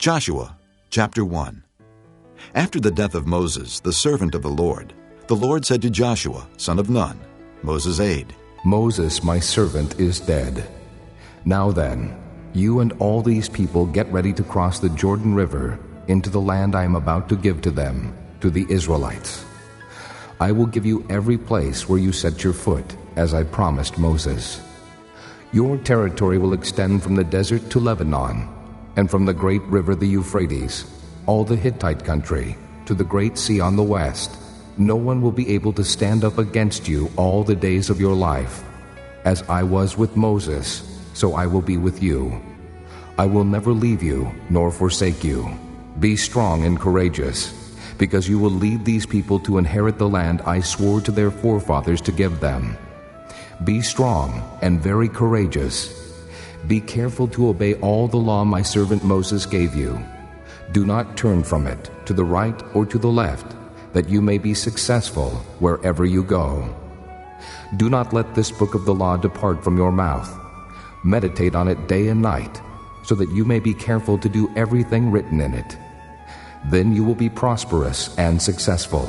Joshua, chapter 1. After the death of Moses, the servant of the Lord said to Joshua, son of Nun, Moses' aide, Moses, my servant, is dead. Now then, you and all these people get ready to cross the Jordan River into the land I am about to give to them, to the Israelites. I will give you every place where you set your foot, as I promised Moses. Your territory will extend from the desert to Lebanon, and from the great river the Euphrates, all the Hittite country, to the great sea on the west. No one will be able to stand up against you all the days of your life. As I was with Moses, so I will be with you. I will never leave you nor forsake you. Be strong and courageous, because you will lead these people to inherit the land I swore to their forefathers to give them. Be strong and very courageous. Be careful to obey all the law my servant Moses gave you. Do not turn from it to the right or to the left, that you may be successful wherever you go. Do not let this book of the law depart from your mouth. Meditate on it day and night, so that you may be careful to do everything written in it. Then you will be prosperous and successful.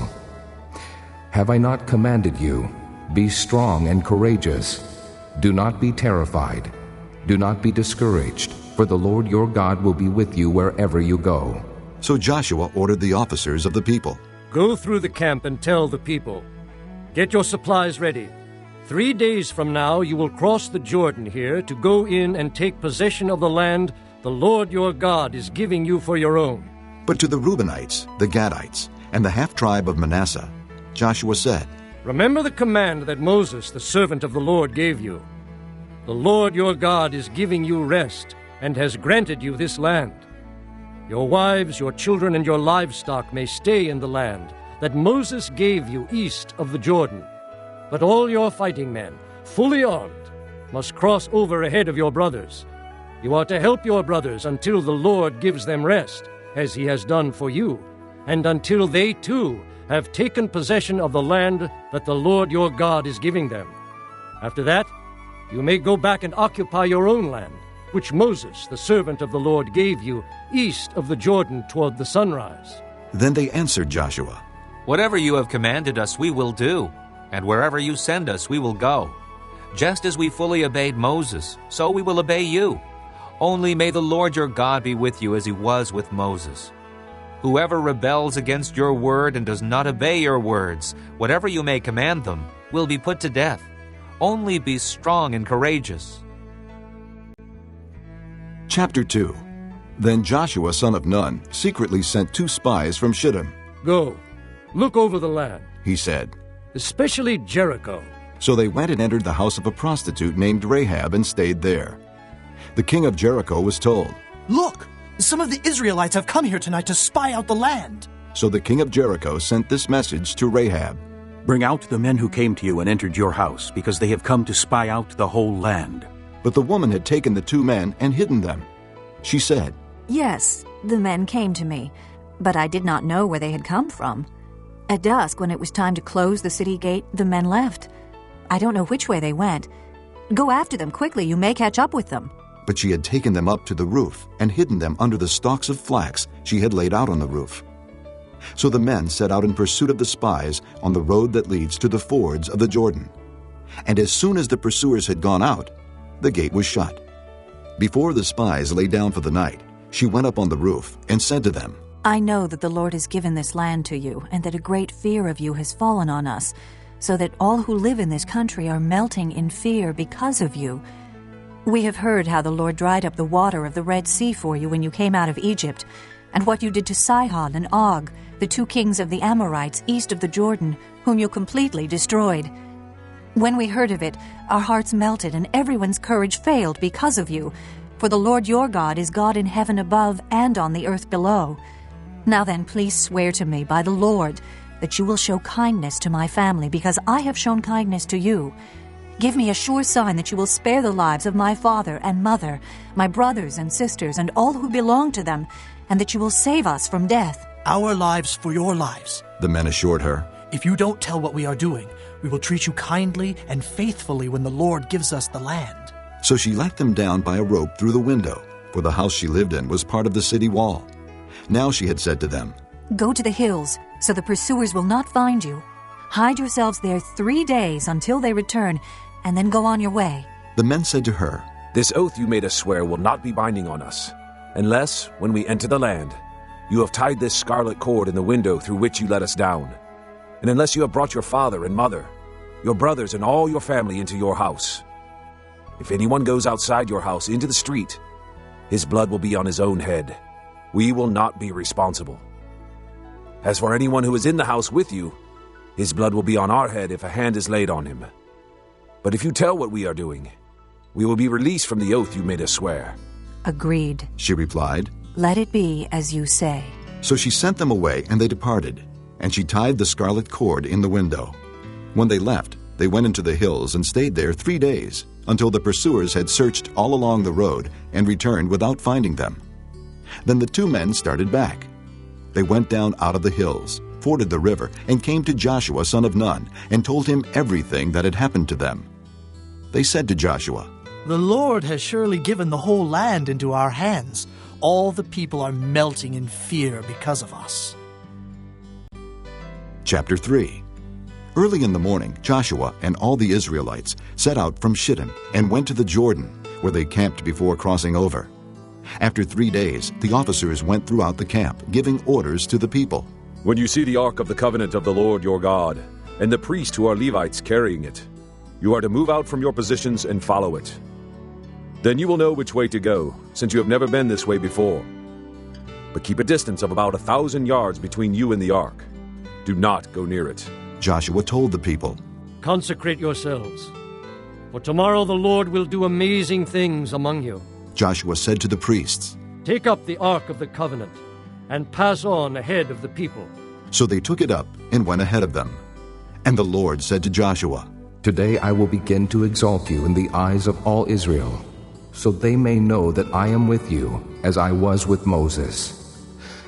Have I not commanded you? Be strong and courageous. Do not be terrified. Do not be discouraged, for the Lord your God will be with you wherever you go. So Joshua ordered the officers of the people, Go through the camp and tell the people, Get your supplies ready. 3 days from now you will cross the Jordan here to go in and take possession of the land the Lord your God is giving you for your own. But to the Reubenites, the Gadites, and the half-tribe of Manasseh, Joshua said, Remember the command that Moses, the servant of the Lord, gave you. The Lord your God is giving you rest and has granted you this land. Your wives, your children, and your livestock may stay in the land that Moses gave you east of the Jordan. But all your fighting men, fully armed, must cross over ahead of your brothers. You are to help your brothers until the Lord gives them rest, as he has done for you, and until they too have taken possession of the land that the Lord your God is giving them. After that, you may go back and occupy your own land, which Moses, the servant of the Lord, gave you east of the Jordan toward the sunrise. Then they answered Joshua, Whatever you have commanded us, we will do, and wherever you send us, we will go. Just as we fully obeyed Moses, so we will obey you. Only may the Lord your God be with you as he was with Moses. Whoever rebels against your word and does not obey your words, whatever you may command them, will be put to death. Only be strong and courageous. Chapter 2. Then Joshua son of Nun secretly sent 2 spies from Shittim. Go, look over the land, He said. especially Jericho. So they went and entered the house of a prostitute named Rahab and stayed there. The king of Jericho was told, Look, some of the Israelites have come here tonight to spy out the land. So the king of Jericho sent this message to Rahab. Bring out the men who came to you and entered your house, because they have come to spy out the whole land. But the woman had taken the 2 men and hidden them. She said, Yes, the men came to me, but I did not know where they had come from. At dusk, when it was time to close the city gate, the men left. I don't know which way they went. Go after them quickly, you may catch up with them. But she had taken them up to the roof and hidden them under the stalks of flax she had laid out on the roof. So the men set out in pursuit of the spies on the road that leads to the fords of the Jordan. And as soon as the pursuers had gone out, the gate was shut. Before the spies lay down for the night, she went up on the roof and said to them, I know that the Lord has given this land to you, and that a great fear of you has fallen on us, so that all who live in this country are melting in fear because of you. We have heard how the Lord dried up the water of the Red Sea for you when you came out of Egypt, and what you did to Sihon and Og, the 2 kings of the Amorites east of the Jordan, whom you completely destroyed. When we heard of it, our hearts melted and everyone's courage failed because of you, for the Lord your God is God in heaven above and on the earth below. Now then, please swear to me by the Lord that you will show kindness to my family, because I have shown kindness to you. Give me a sure sign that you will spare the lives of my father and mother, my brothers and sisters, and all who belong to them, and that you will save us from death. Our lives for your lives. The men assured her. If you don't tell what we are doing, we will treat you kindly and faithfully when the Lord gives us the land. So she let them down by a rope through the window, for the house she lived in was part of the city wall. Now she had said to them, "Go to the hills, so the pursuers will not find you. Hide yourselves there 3 days until they return, and then go on your way." The men said to her, "This oath you made us swear will not be binding on us, unless, when we enter the land, you have tied this scarlet cord in the window through which you let us down, and unless you have brought your father and mother, your brothers and all your family into your house. If anyone goes outside your house into the street, his blood will be on his own head. We will not be responsible. As for anyone who is in the house with you, his blood will be on our head if a hand is laid on him. But if you tell what we are doing, we will be released from the oath you made us swear." "Agreed," she replied. "Let it be as you say." So she sent them away, and they departed, and she tied the scarlet cord in the window. When they left, they went into the hills and stayed there 3 days, until the pursuers had searched all along the road and returned without finding them. Then the 2 men started back. They went down out of the hills, forded the river, and came to Joshua son of Nun, and told him everything that had happened to them. They said to Joshua, "The Lord has surely given the whole land into our hands. All the people are melting in fear because of us." Chapter 3. Early in the morning, Joshua and all the Israelites set out from Shittim and went to the Jordan, where they camped before crossing over. After 3 days, the officers went throughout the camp, giving orders to the people. "When you see the ark of the covenant of the Lord your God, and the priests who are Levites carrying it, you are to move out from your positions and follow it. Then you will know which way to go, since you have never been this way before. But keep a distance of about 1,000 yards between you and the ark. Do not go near it." Joshua told the people, "Consecrate yourselves, for tomorrow the Lord will do amazing things among you." Joshua said to the priests. "Take up the Ark of the Covenant and pass on ahead of the people." So they took it up and went ahead of them. And the Lord said to Joshua, Today I will begin to exalt you in the eyes of all Israel, so they may know that I am with you, as I was with Moses.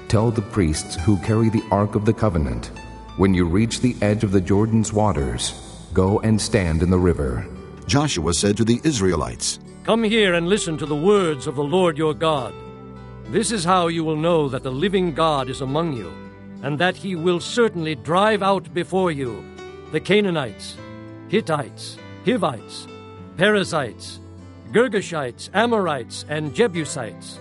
Tell the priests who carry the Ark of the Covenant, when you reach the edge of the Jordan's waters, go and stand in the river. Joshua said to the Israelites, "Come here and listen to the words of the Lord your God. This is how you will know that the living God is among you, and that he will certainly drive out before you the Canaanites, Hittites, Hivites, Perizzites, Girgashites, Amorites, and Jebusites.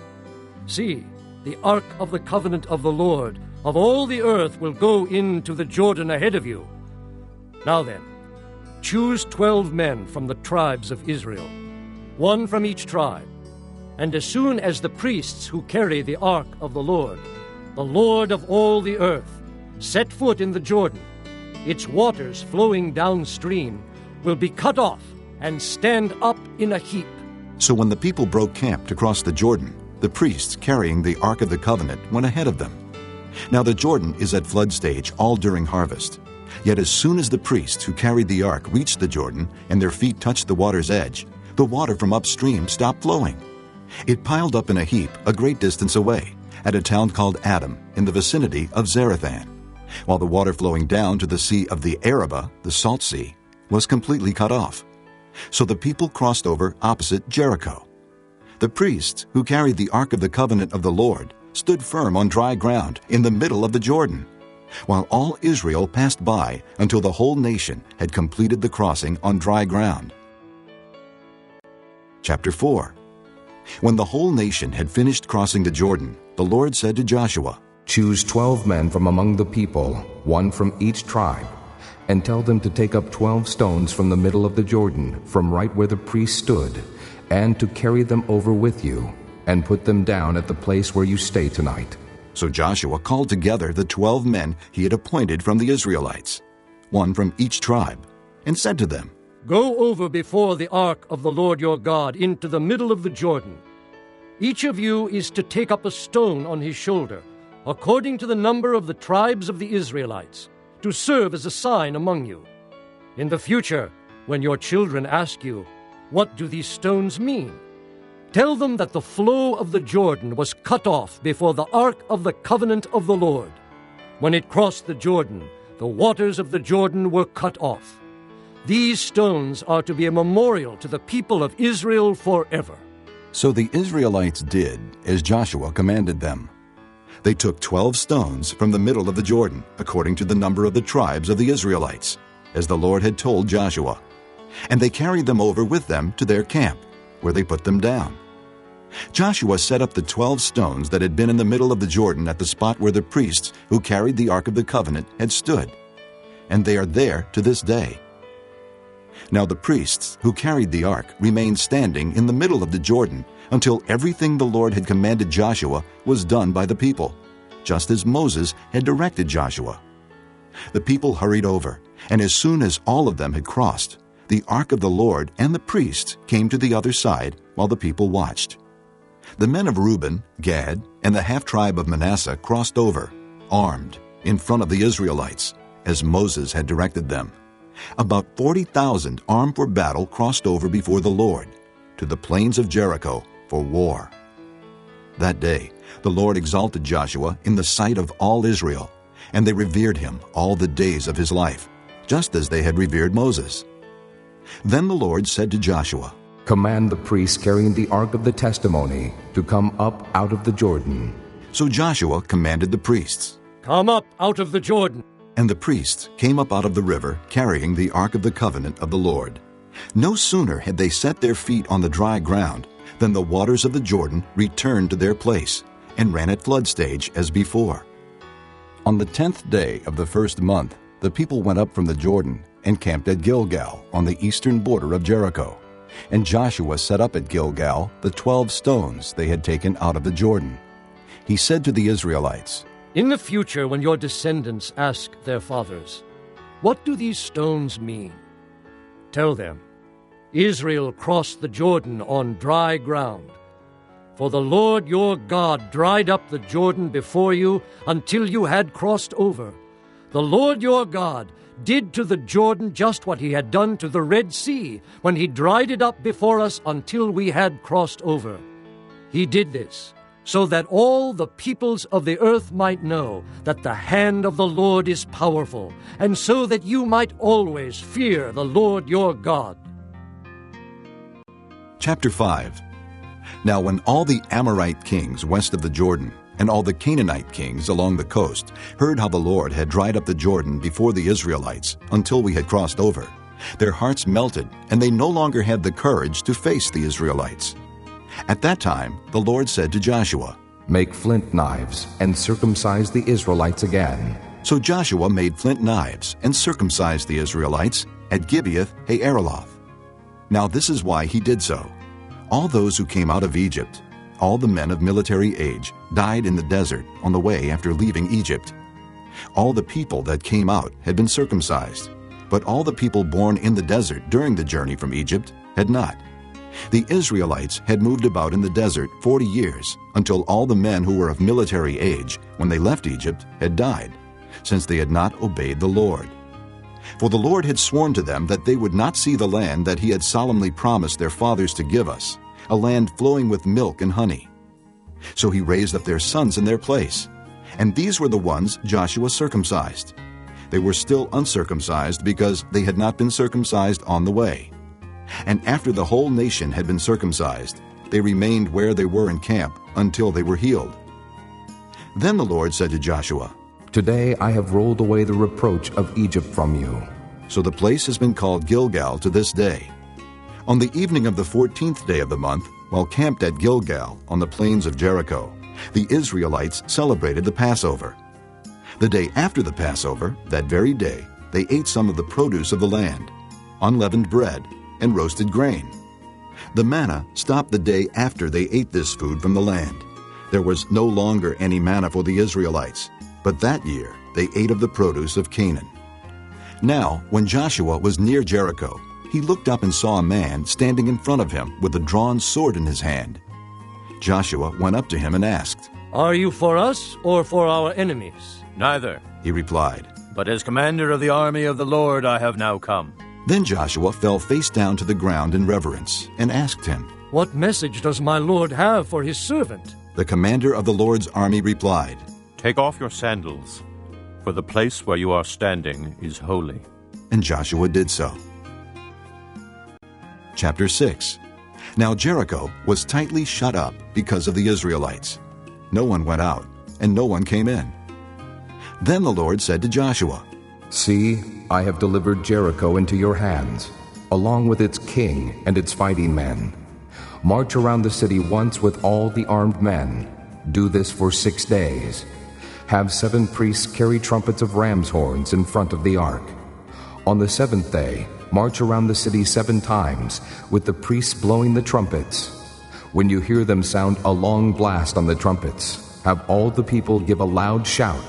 See, the ark of the covenant of the Lord of all the earth will go into the Jordan ahead of you. Now then, choose 12 men from the tribes of Israel, 1 from each tribe. And as soon as the priests who carry the ark of the Lord of all the earth, set foot in the Jordan, its waters flowing downstream will be cut off and stand up in a heap." So when the people broke camp to cross the Jordan, the priests carrying the Ark of the Covenant went ahead of them. Now the Jordan is at flood stage all during harvest. Yet as soon as the priests who carried the ark reached the Jordan and their feet touched the water's edge, the water from upstream stopped flowing. It piled up in a heap a great distance away, at a town called Adam, in the vicinity of Zarethan, while the water flowing down to the Sea of the Arabah, the Salt Sea, was completely cut off. So the people crossed over opposite Jericho. The priests who carried the Ark of the Covenant of the Lord stood firm on dry ground in the middle of the Jordan, while all Israel passed by until the whole nation had completed the crossing on dry ground. Chapter 4. When the whole nation had finished crossing the Jordan, the Lord said to Joshua, Choose 12 men from among the people, 1 from each tribe, and tell them to take up 12 stones from the middle of the Jordan, from right where the priest stood, and to carry them over with you, and put them down at the place where you stay tonight. So Joshua called together the 12 men he had appointed from the Israelites, 1 from each tribe, and said to them, "Go over before the ark of the Lord your God into the middle of the Jordan. Each of you is to take up a stone on his shoulder, according to the number of the tribes of the Israelites, to serve as a sign among you. In the future, when your children ask you, 'What do these stones mean?' tell them that the flow of the Jordan was cut off before the ark of the covenant of the Lord. When it crossed the Jordan, the waters of the Jordan were cut off. These stones are to be a memorial to the people of Israel forever. So the Israelites did as Joshua commanded them. They took 12 stones from the middle of the Jordan, according to the number of the tribes of the Israelites, as the Lord had told Joshua. And they carried them over with them to their camp, where they put them down. Joshua set up the 12 stones that had been in the middle of the Jordan at the spot where the priests who carried the Ark of the Covenant had stood, and they are there to this day. Now the priests who carried the ark remained standing in the middle of the Jordan until everything the Lord had commanded Joshua was done by the people, just as Moses had directed Joshua. The people hurried over, and as soon as all of them had crossed, the ark of the Lord and the priests came to the other side while the people watched. The men of Reuben, Gad, and the half-tribe of Manasseh crossed over, armed, in front of the Israelites, as Moses had directed them. About 40,000 armed for battle crossed over before the Lord, to the plains of Jericho for war. That day the Lord exalted Joshua in the sight of all Israel, and they revered him all the days of his life, just as they had revered Moses. Then the Lord said to Joshua, Command the priests carrying the ark of the testimony to come up out of the Jordan. So Joshua commanded the priests, Come up out of the Jordan. And the priests came up out of the river carrying the ark of the covenant of the Lord. No sooner had they set their feet on the dry ground than the waters of the Jordan returned to their place and ran at flood stage as before. On the 10th day of the first month, the people went up from the Jordan and camped at Gilgal on the eastern border of Jericho. And Joshua set up at Gilgal the 12 stones they had taken out of the Jordan. He said to the Israelites, In the future, when your descendants ask their fathers, What do these stones mean? Tell them, Israel crossed the Jordan on dry ground. For the Lord your God dried up the Jordan before you until you had crossed over. The Lord your God did to the Jordan just what he had done to the Red Sea when he dried it up before us until we had crossed over. He did this so that all the peoples of the earth might know that the hand of the Lord is powerful, and so that you might always fear the Lord your God. Chapter 5. Now when all the Amorite kings west of the Jordan and all the Canaanite kings along the coast heard how the Lord had dried up the Jordan before the Israelites until we had crossed over, their hearts melted, and they no longer had the courage to face the Israelites. At that time the Lord said to Joshua, Make flint knives and circumcise the Israelites again. So Joshua made flint knives and circumcised the Israelites at Gibeath-Haaraloth. Now this is why he did so. All those who came out of Egypt, all the men of military age, died in the desert on the way after leaving Egypt. All the people that came out had been circumcised, but all the people born in the desert during the journey from Egypt had not. The Israelites had moved about in the desert 40 years, until all the men who were of military age when they left Egypt had died, since they had not obeyed the Lord. For the Lord had sworn to them that they would not see the land that he had solemnly promised their fathers to give us, a land flowing with milk and honey. So he raised up their sons in their place, and these were the ones Joshua circumcised. They were still uncircumcised because they had not been circumcised on the way. And after the whole nation had been circumcised, they remained where they were in camp until they were healed. Then the Lord said to Joshua, Today I have rolled away the reproach of Egypt from you. So the place has been called Gilgal to this day. On the evening of the 14th day of the month, while camped at Gilgal on the plains of Jericho, the Israelites celebrated the Passover. The day after the Passover, that very day, they ate some of the produce of the land, unleavened bread, and roasted grain. The manna stopped the day after they ate this food from the land. There was no longer any manna for the Israelites, but that year they ate of the produce of Canaan. Now, when Joshua was near Jericho, he looked up and saw a man standing in front of him with a drawn sword in his hand. Joshua went up to him and asked, Are you for us or for our enemies? Neither, he replied, but as commander of the army of the Lord I have now come. Then Joshua fell face down to the ground in reverence and asked him, What message does my Lord have for his servant? The commander of the Lord's army replied, Take off your sandals, for the place where you are standing is holy. And Joshua did so. Chapter 6. Now Jericho was tightly shut up because of the Israelites. No one went out, and no one came in. Then the Lord said to Joshua, See, I have delivered Jericho into your hands, along with its king and its fighting men. March around the city once with all the armed men. Do this for 6 days. Have 7 priests carry trumpets of ram's horns in front of the ark. On the 7th day, march around the city 7 times, with the priests blowing the trumpets. When you hear them sound a long blast on the trumpets, have all the people give a loud shout.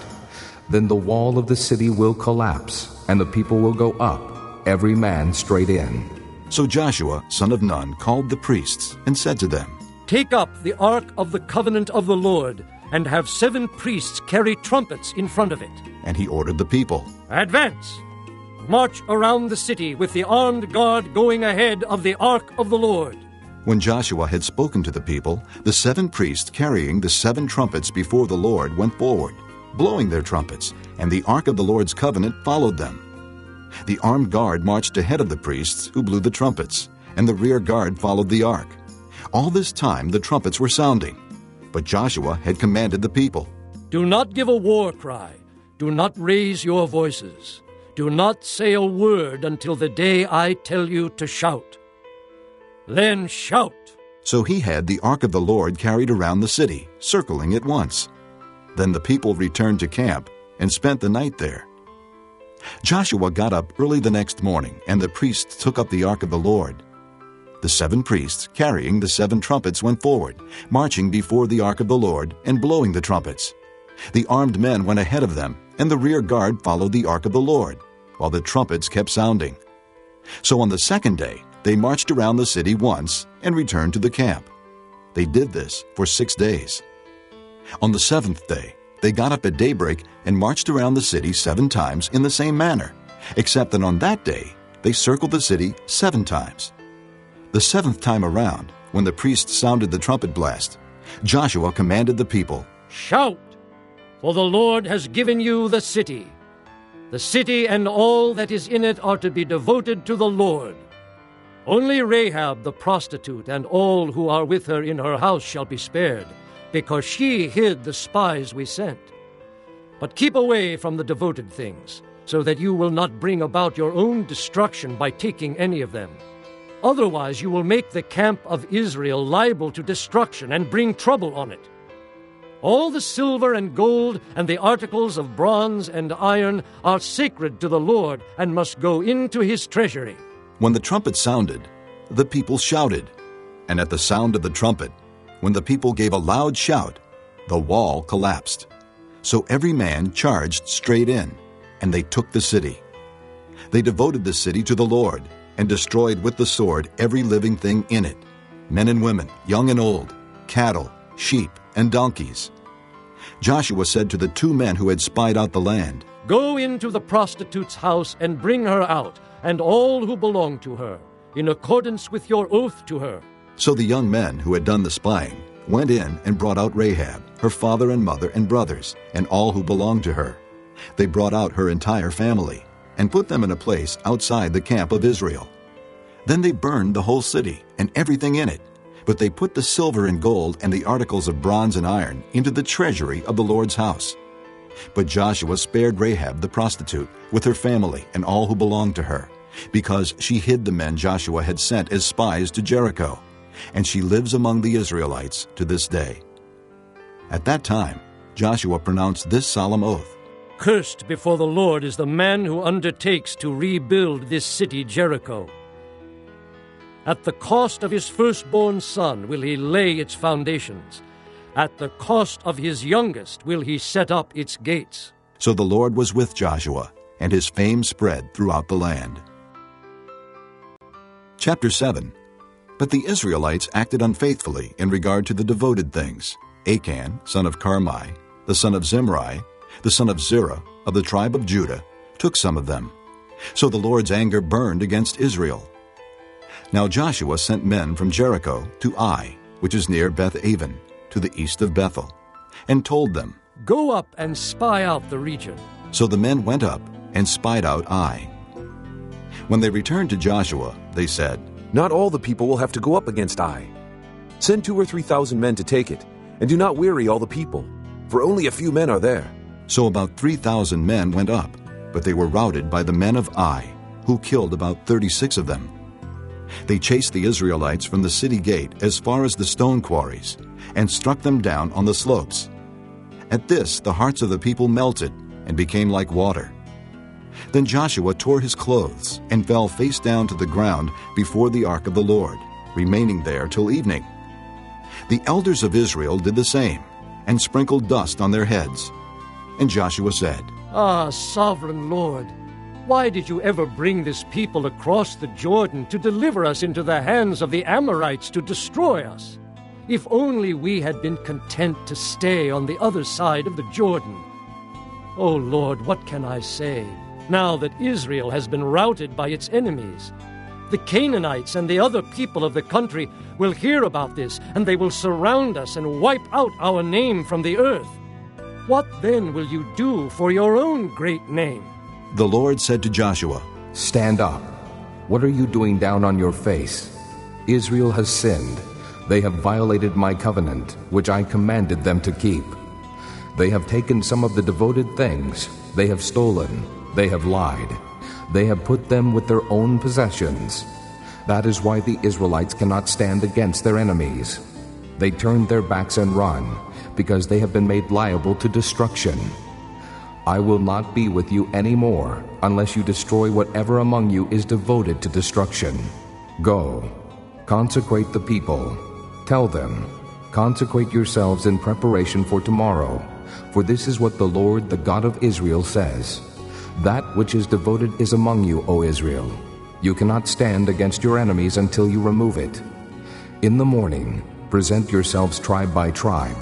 Then the wall of the city will collapse, and the people will go up, every man straight in. So Joshua, son of Nun, called the priests and said to them, Take up the ark of the covenant of the Lord, and have 7 priests carry trumpets in front of it. And he ordered the people, Advance! March around the city with the armed guard going ahead of the ark of the Lord. When Joshua had spoken to the people, the 7 priests carrying the 7 trumpets before the Lord went forward, blowing their trumpets, and the ark of the Lord's covenant followed them. The armed guard marched ahead of the priests who blew the trumpets, and the rear guard followed the ark. All this time the trumpets were sounding, but Joshua had commanded the people, Do not give a war cry. Do not raise your voices. Do not say a word until the day I tell you to shout. Then shout. So he had the ark of the Lord carried around the city, circling it once. Then the people returned to camp and spent the night there. Joshua got up early the next morning, and the priests took up the ark of the Lord. The 7 priests, carrying the 7 trumpets, went forward, marching before the ark of the Lord and blowing the trumpets. The armed men went ahead of them, and the rear guard followed the ark of the Lord, while the trumpets kept sounding. So on the 2nd day, they marched around the city once and returned to the camp. They did this for 6 days. On the 7th day, they got up at daybreak and marched around the city 7 times in the same manner, except that on that day they circled the city 7 times. The 7th time around, when the priests sounded the trumpet blast, Joshua commanded the people, Shout, for the Lord has given you the city. The city and all that is in it are to be devoted to the Lord. Only Rahab the prostitute and all who are with her in her house shall be spared, because she hid the spies we sent. But keep away from the devoted things, so that you will not bring about your own destruction by taking any of them. Otherwise you will make the camp of Israel liable to destruction and bring trouble on it. All the silver and gold and the articles of bronze and iron are sacred to the Lord and must go into his treasury. When the trumpet sounded, the people shouted. And at the sound of the trumpet, when the people gave a loud shout, the wall collapsed. So every man charged straight in, and they took the city. They devoted the city to the Lord, and destroyed with the sword every living thing in it, men and women, young and old, cattle, sheep, and donkeys. Joshua said to the 2 men who had spied out the land, Go into the prostitute's house and bring her out, and all who belong to her, in accordance with your oath to her. So the young men who had done the spying went in and brought out Rahab, her father and mother and brothers, and all who belonged to her. They brought out her entire family, and put them in a place outside the camp of Israel. Then they burned the whole city and everything in it, but they put the silver and gold and the articles of bronze and iron into the treasury of the Lord's house. But Joshua spared Rahab the prostitute with her family and all who belonged to her, because she hid the men Joshua had sent as spies to Jericho, and she lives among the Israelites to this day. At that time, Joshua pronounced this solemn oath, Cursed before the Lord is the man who undertakes to rebuild this city Jericho. At the cost of his firstborn son will he lay its foundations. At the cost of his youngest will he set up its gates. So the Lord was with Joshua, and his fame spread throughout the land. Chapter 7. But the Israelites acted unfaithfully in regard to the devoted things. Achan, son of Carmi, the son of Zimri, the son of Zerah, of the tribe of Judah, took some of them. So the Lord's anger burned against Israel. Now Joshua sent men from Jericho to Ai, which is near Beth-aven, to the east of Bethel, and told them, Go up and spy out the region. So the men went up and spied out Ai. When they returned to Joshua, they said, Not all the people will have to go up against Ai. Send 2,000 or 3,000 men to take it, and do not weary all the people, for only a few men are there." So about 3,000 men went up, but they were routed by the men of Ai, who killed about 36 of them. They chased the Israelites from the city gate as far as the stone quarries, and struck them down on the slopes. At this the hearts of the people melted and became like water. Then Joshua tore his clothes and fell face down to the ground before the ark of the Lord, remaining there till evening. The elders of Israel did the same, and sprinkled dust on their heads. And Joshua said, "Ah, sovereign Lord, why did you ever bring this people across the Jordan to deliver us into the hands of the Amorites to destroy us? If only we had been content to stay on the other side of the Jordan. Oh Lord, what can I say, now that Israel has been routed by its enemies? The Canaanites and the other people of the country will hear about this, and they will surround us and wipe out our name from the earth. What then will you do for your own great name?" The Lord said to Joshua, "Stand up. What are you doing down on your face? Israel has sinned. They have violated my covenant, which I commanded them to keep. They have taken some of the devoted things. They have stolen. They have lied. They have put them with their own possessions. That is why the Israelites cannot stand against their enemies. They turned their backs and run, because they have been made liable to destruction. I will not be with you any more, unless you destroy whatever among you is devoted to destruction. Go, consecrate the people. Tell them, consecrate yourselves in preparation for tomorrow, for this is what the Lord, the God of Israel, says. That which is devoted is among you, O Israel. You cannot stand against your enemies until you remove it. In the morning, present yourselves tribe by tribe.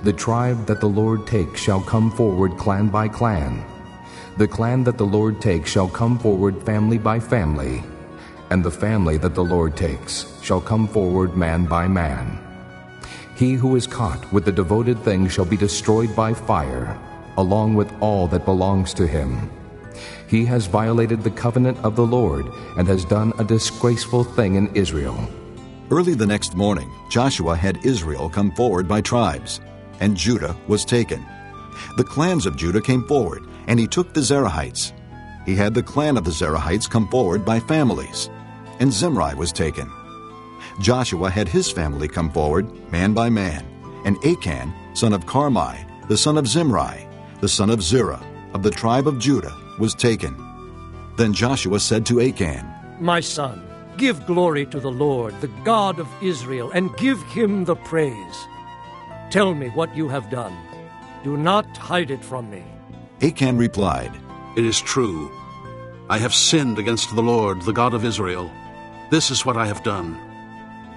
The tribe that the Lord takes shall come forward clan by clan. The clan that the Lord takes shall come forward family by family. And the family that the Lord takes shall come forward man by man. He who is caught with the devoted thing shall be destroyed by fire, along with all that belongs to him. He has violated the covenant of the Lord and has done a disgraceful thing in Israel." Early the next morning, Joshua had Israel come forward by tribes, and Judah was taken. The clans of Judah came forward, and he took the Zerahites. He had the clan of the Zerahites come forward by families, and Zimri was taken. Joshua had his family come forward, man by man, and Achan, son of Carmi, the son of Zimri, the son of Zerah, of the tribe of Judah, was taken. Then Joshua said to Achan, "My son, give glory to the Lord, the God of Israel, and give him the praise. Tell me what you have done. Do not hide it from me." Achan replied, "It is true. I have sinned against the Lord, the God of Israel. This is what I have done.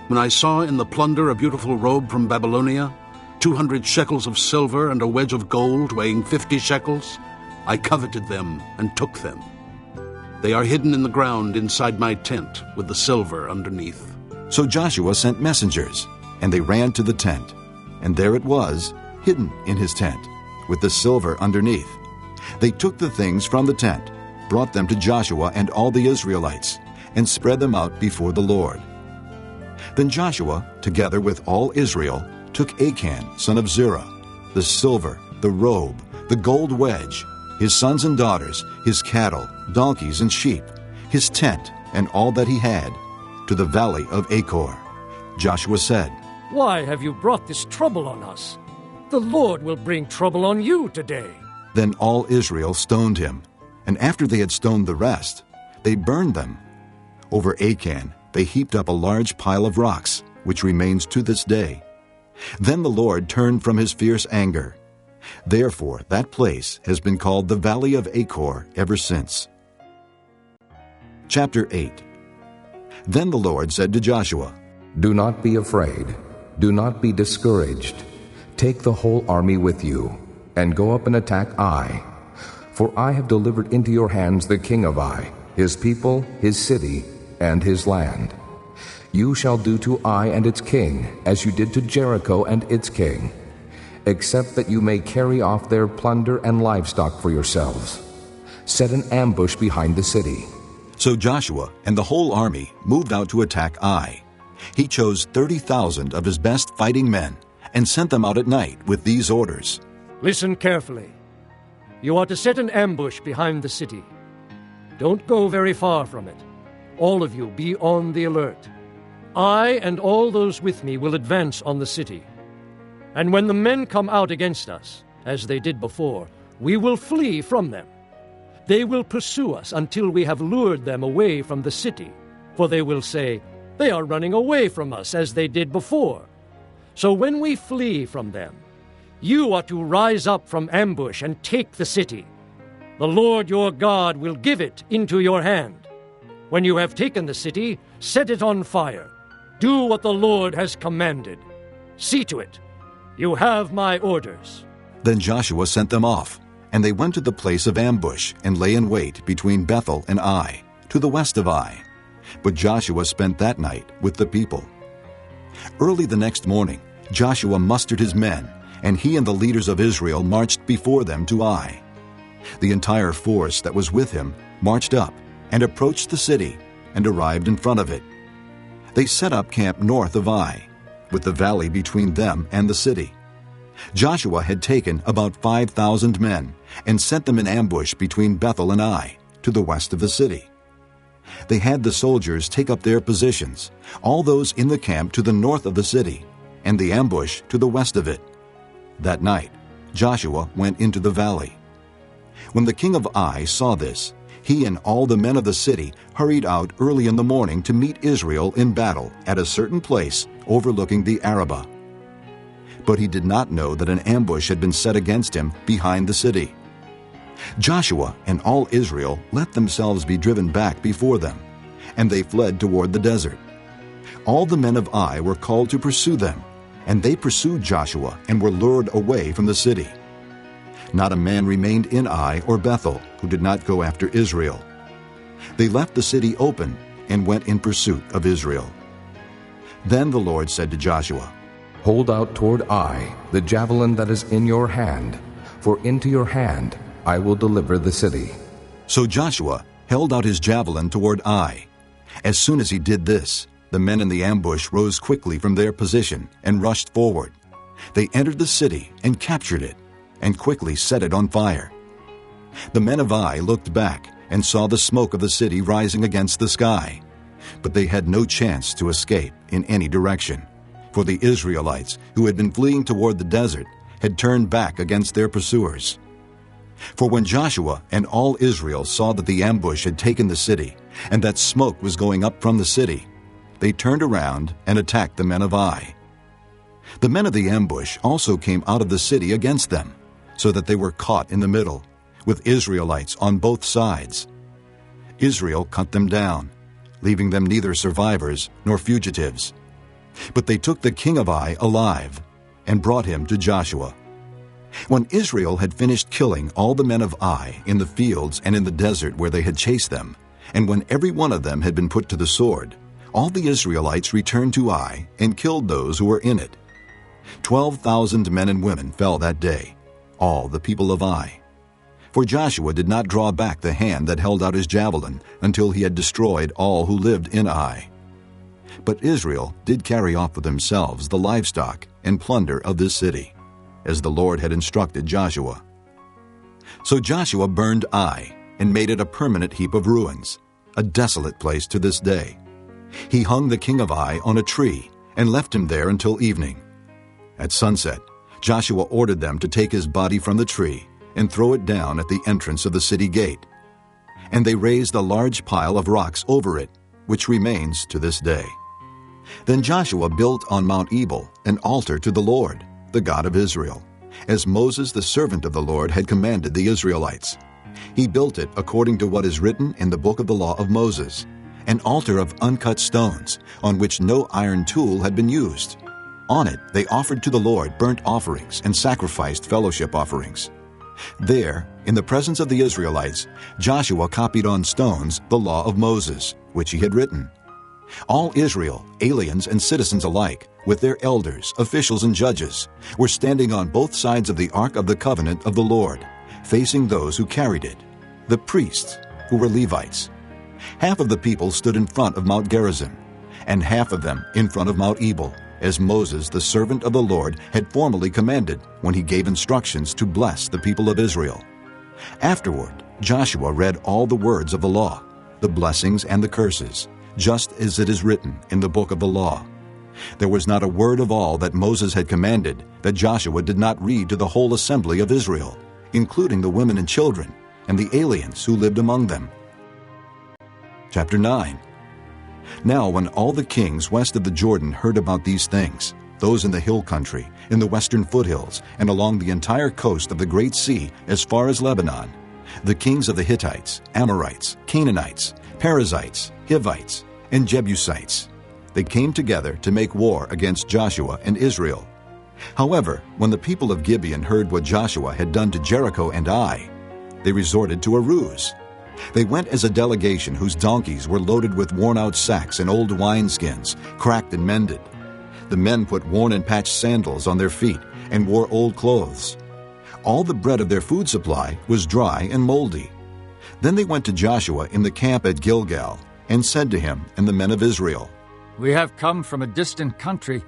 When I saw in the plunder a beautiful robe from Babylonia, 200 shekels of silver and a wedge of gold weighing 50 shekels, I coveted them and took them. They are hidden in the ground inside my tent with the silver underneath." So Joshua sent messengers, and they ran to the tent, and there it was, hidden in his tent, with the silver underneath. They took the things from the tent, brought them to Joshua and all the Israelites, and spread them out before the Lord. Then Joshua, together with all Israel, took Achan, son of Zerah, the silver, the robe, the gold wedge, his sons and daughters, his cattle, donkeys, and sheep, his tent, and all that he had, to the valley of Achor. Joshua said, "Why have you brought this trouble on us? The Lord will bring trouble on you today." Then all Israel stoned him, and after they had stoned the rest, they burned them. Over Achan they heaped up a large pile of rocks, which remains to this day. Then the Lord turned from his fierce anger. Therefore that place has been called the Valley of Achor ever since. Chapter 8. Then the Lord said to Joshua, "Do not be afraid. Do not be discouraged. Take the whole army with you, and go up and attack Ai. For I have delivered into your hands the king of Ai, his people, his city, and his land. You shall do to Ai and its king as you did to Jericho and its king, except that you may carry off their plunder and livestock for yourselves. Set an ambush behind the city." So Joshua and the whole army moved out to attack Ai. He chose 30,000 of his best fighting men and sent them out at night with these orders. Listen carefully. You are to set an ambush behind the city. Don't go very far from it. All of you be on the alert. I and all those with me will advance on the city. And when the men come out against us, as they did before, we will flee from them. They will pursue us until we have lured them away from the city, for they will say, "They are running away from us as they did before." So when we flee from them, you are to rise up from ambush and take the city. The Lord your God will give it into your hand. When you have taken the city, set it on fire. Do what the Lord has commanded. See to it. You have my orders. Then Joshua sent them off, and they went to the place of ambush and lay in wait between Bethel and Ai, to the west of Ai. But Joshua spent that night with the people. Early the next morning, Joshua mustered his men, and he and the leaders of Israel marched before them to Ai. The entire force that was with him marched up and approached the city and arrived in front of it. They set up camp north of Ai, with the valley between them and the city. Joshua had taken about 5,000 men and sent them in ambush between Bethel and Ai, to the west of the city. They had the soldiers take up their positions, all those in the camp to the north of the city, and the ambush to the west of it. That night, Joshua went into the valley. When the king of Ai saw this, he and all the men of the city hurried out early in the morning to meet Israel in battle at a certain place overlooking the Arabah. But he did not know that an ambush had been set against him behind the city. Joshua and all Israel let themselves be driven back before them, and they fled toward the desert. All the men of Ai were called to pursue them, and they pursued Joshua and were lured away from the city. Not a man remained in Ai or Bethel who did not go after Israel. They left the city open and went in pursuit of Israel. Then the Lord said to Joshua, "Hold out toward Ai the javelin that is in your hand, for into your hand I will deliver the city." So Joshua held out his javelin toward Ai. As soon as he did this, the men in the ambush rose quickly from their position and rushed forward. They entered the city and captured it, and quickly set it on fire. The men of Ai looked back and saw the smoke of the city rising against the sky, but they had no chance to escape in any direction, for the Israelites, who had been fleeing toward the desert, had turned back against their pursuers. For when Joshua and all Israel saw that the ambush had taken the city, and that smoke was going up from the city, they turned around and attacked the men of Ai. The men of the ambush also came out of the city against them, so that they were caught in the middle, with Israelites on both sides. Israel cut them down, leaving them neither survivors nor fugitives. But they took the king of Ai alive and brought him to Joshua. When Israel had finished killing all the men of Ai in the fields and in the desert where they had chased them, and when every one of them had been put to the sword, all the Israelites returned to Ai and killed those who were in it. 12,000 men and women fell that day, all the people of Ai. For Joshua did not draw back the hand that held out his javelin until he had destroyed all who lived in Ai. But Israel did carry off for themselves the livestock and plunder of this city, as the Lord had instructed Joshua. So Joshua burned Ai and made it a permanent heap of ruins, a desolate place to this day. He hung the king of Ai on a tree and left him there until evening. At sunset, Joshua ordered them to take his body from the tree and throw it down at the entrance of the city gate. And they raised a large pile of rocks over it, which remains to this day. Then Joshua built on Mount Ebal an altar to the Lord, the God of Israel, as Moses the servant of the Lord had commanded the Israelites. He built it according to what is written in the book of the law of Moses, an altar of uncut stones, on which no iron tool had been used. On it they offered to the Lord burnt offerings and sacrificed fellowship offerings. There, in the presence of the Israelites, Joshua copied on stones the law of Moses, which he had written. All Israel, aliens and citizens alike, with their elders, officials, and judges, were standing on both sides of the Ark of the Covenant of the Lord, facing those who carried it, the priests, who were Levites. Half of the people stood in front of Mount Gerizim, and half of them in front of Mount Ebal, as Moses, the servant of the Lord, had formally commanded when he gave instructions to bless the people of Israel. Afterward, Joshua read all the words of the law, the blessings and the curses, just as it is written in the book of the law. There was not a word of all that Moses had commanded that Joshua did not read to the whole assembly of Israel, including the women and children, and the aliens who lived among them. Chapter 9. Now when all the kings west of the Jordan heard about these things, those in the hill country, in the western foothills, and along the entire coast of the Great Sea as far as Lebanon, the kings of the Hittites, Amorites, Canaanites, Perizzites, Hivites, and Jebusites, they came together to make war against Joshua and Israel. However, when the people of Gibeon heard what Joshua had done to Jericho and Ai, they resorted to a ruse. They went as a delegation whose donkeys were loaded with worn-out sacks and old wineskins, cracked and mended. The men put worn and patched sandals on their feet and wore old clothes. All the bread of their food supply was dry and moldy. Then they went to Joshua in the camp at Gilgal and said to him and the men of Israel, "We have come from a distant country.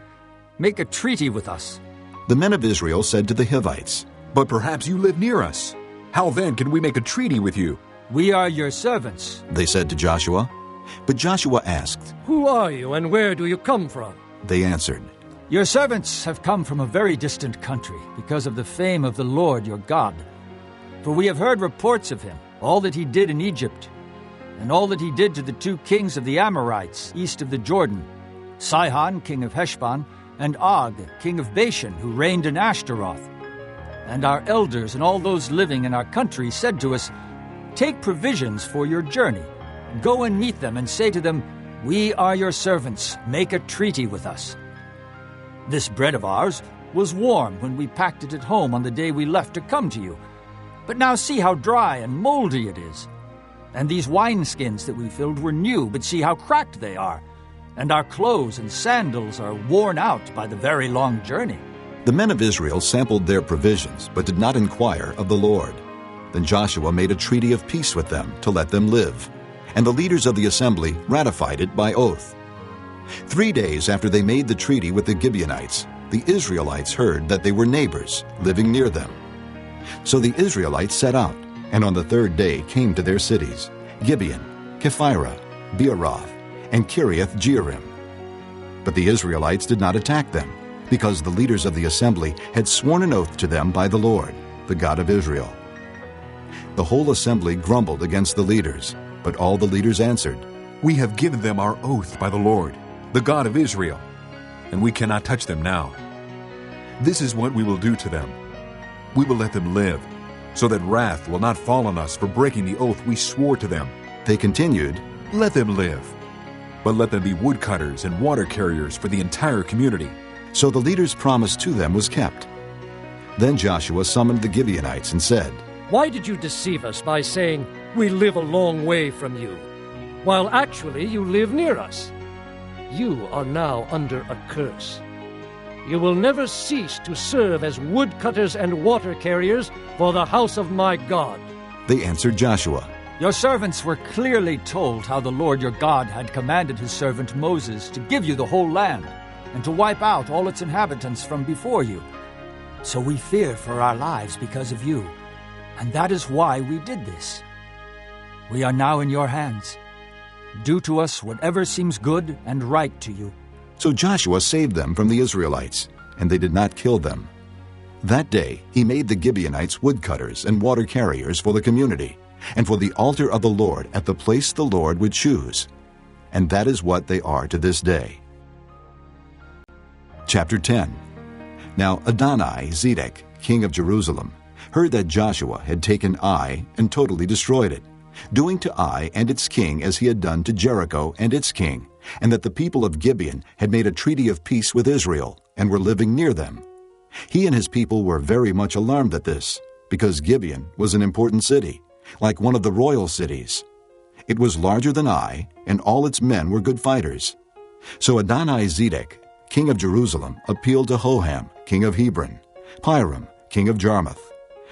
Make a treaty with us." The men of Israel said to the Hivites, "But perhaps you live near us. How then can we make a treaty with you?" "We are your servants," they said to Joshua. But Joshua asked, "Who are you and where do you come from?" They answered, "Your servants have come from a very distant country because of the fame of the Lord your God. For we have heard reports of him, all that he did in Egypt, and all that he did to the 2 kings of the Amorites east of the Jordan, Sihon, king of Heshbon, and Og, king of Bashan, who reigned in Ashtaroth. And our elders and all those living in our country said to us, 'Take provisions for your journey. Go and meet them and say to them, "We are your servants. Make a treaty with us." This bread of ours was warm when we packed it at home on the day we left to come to you. But now see how dry and moldy it is. And these wineskins that we filled were new, but see how cracked they are. And our clothes and sandals are worn out by the very long journey.'" The men of Israel sampled their provisions, but did not inquire of the Lord. Then Joshua made a treaty of peace with them to let them live, and the leaders of the assembly ratified it by oath. 3 days after they made the treaty with the Gibeonites, the Israelites heard that they were neighbors living near them. So the Israelites set out, and on the 3rd day came to their cities, Gibeon, Kephirah, Beeroth, and Kiriath Jearim. But the Israelites did not attack them, because the leaders of the assembly had sworn an oath to them by the Lord, the God of Israel. The whole assembly grumbled against the leaders, but all the leaders answered, "We have given them our oath by the Lord, the God of Israel, and we cannot touch them now. This is what we will do to them. We will let them live, so that wrath will not fall on us for breaking the oath we swore to them." They continued, "Let them live, but let them be woodcutters and water carriers for the entire community." So the leader's promise to them was kept. Then Joshua summoned the Gibeonites and said, "Why did you deceive us by saying, 'We live a long way from you,' while actually you live near us? You are now under a curse. You will never cease to serve as woodcutters and water carriers for the house of my God." They answered Joshua, "Your servants were clearly told how the Lord your God had commanded his servant Moses to give you the whole land and to wipe out all its inhabitants from before you. So we fear for our lives because of you, and that is why we did this. We are now in your hands. Do to us whatever seems good and right to you." So Joshua saved them from the Israelites, and they did not kill them. That day he made the Gibeonites woodcutters and water carriers for the community, and for the altar of the Lord at the place the Lord would choose. And that is what they are to this day. Chapter 10. Now Adoni-Zedek, king of Jerusalem, heard that Joshua had taken Ai and totally destroyed it, doing to Ai and its king as he had done to Jericho and its king, and that the people of Gibeon had made a treaty of peace with Israel and were living near them. He and his people were very much alarmed at this, because Gibeon was an important city, like one of the royal cities. It was larger than Ai, and all its men were good fighters. So Adoni-Zedek, king of Jerusalem, appealed to Hoham, king of Hebron, Piram, king of Jarmuth,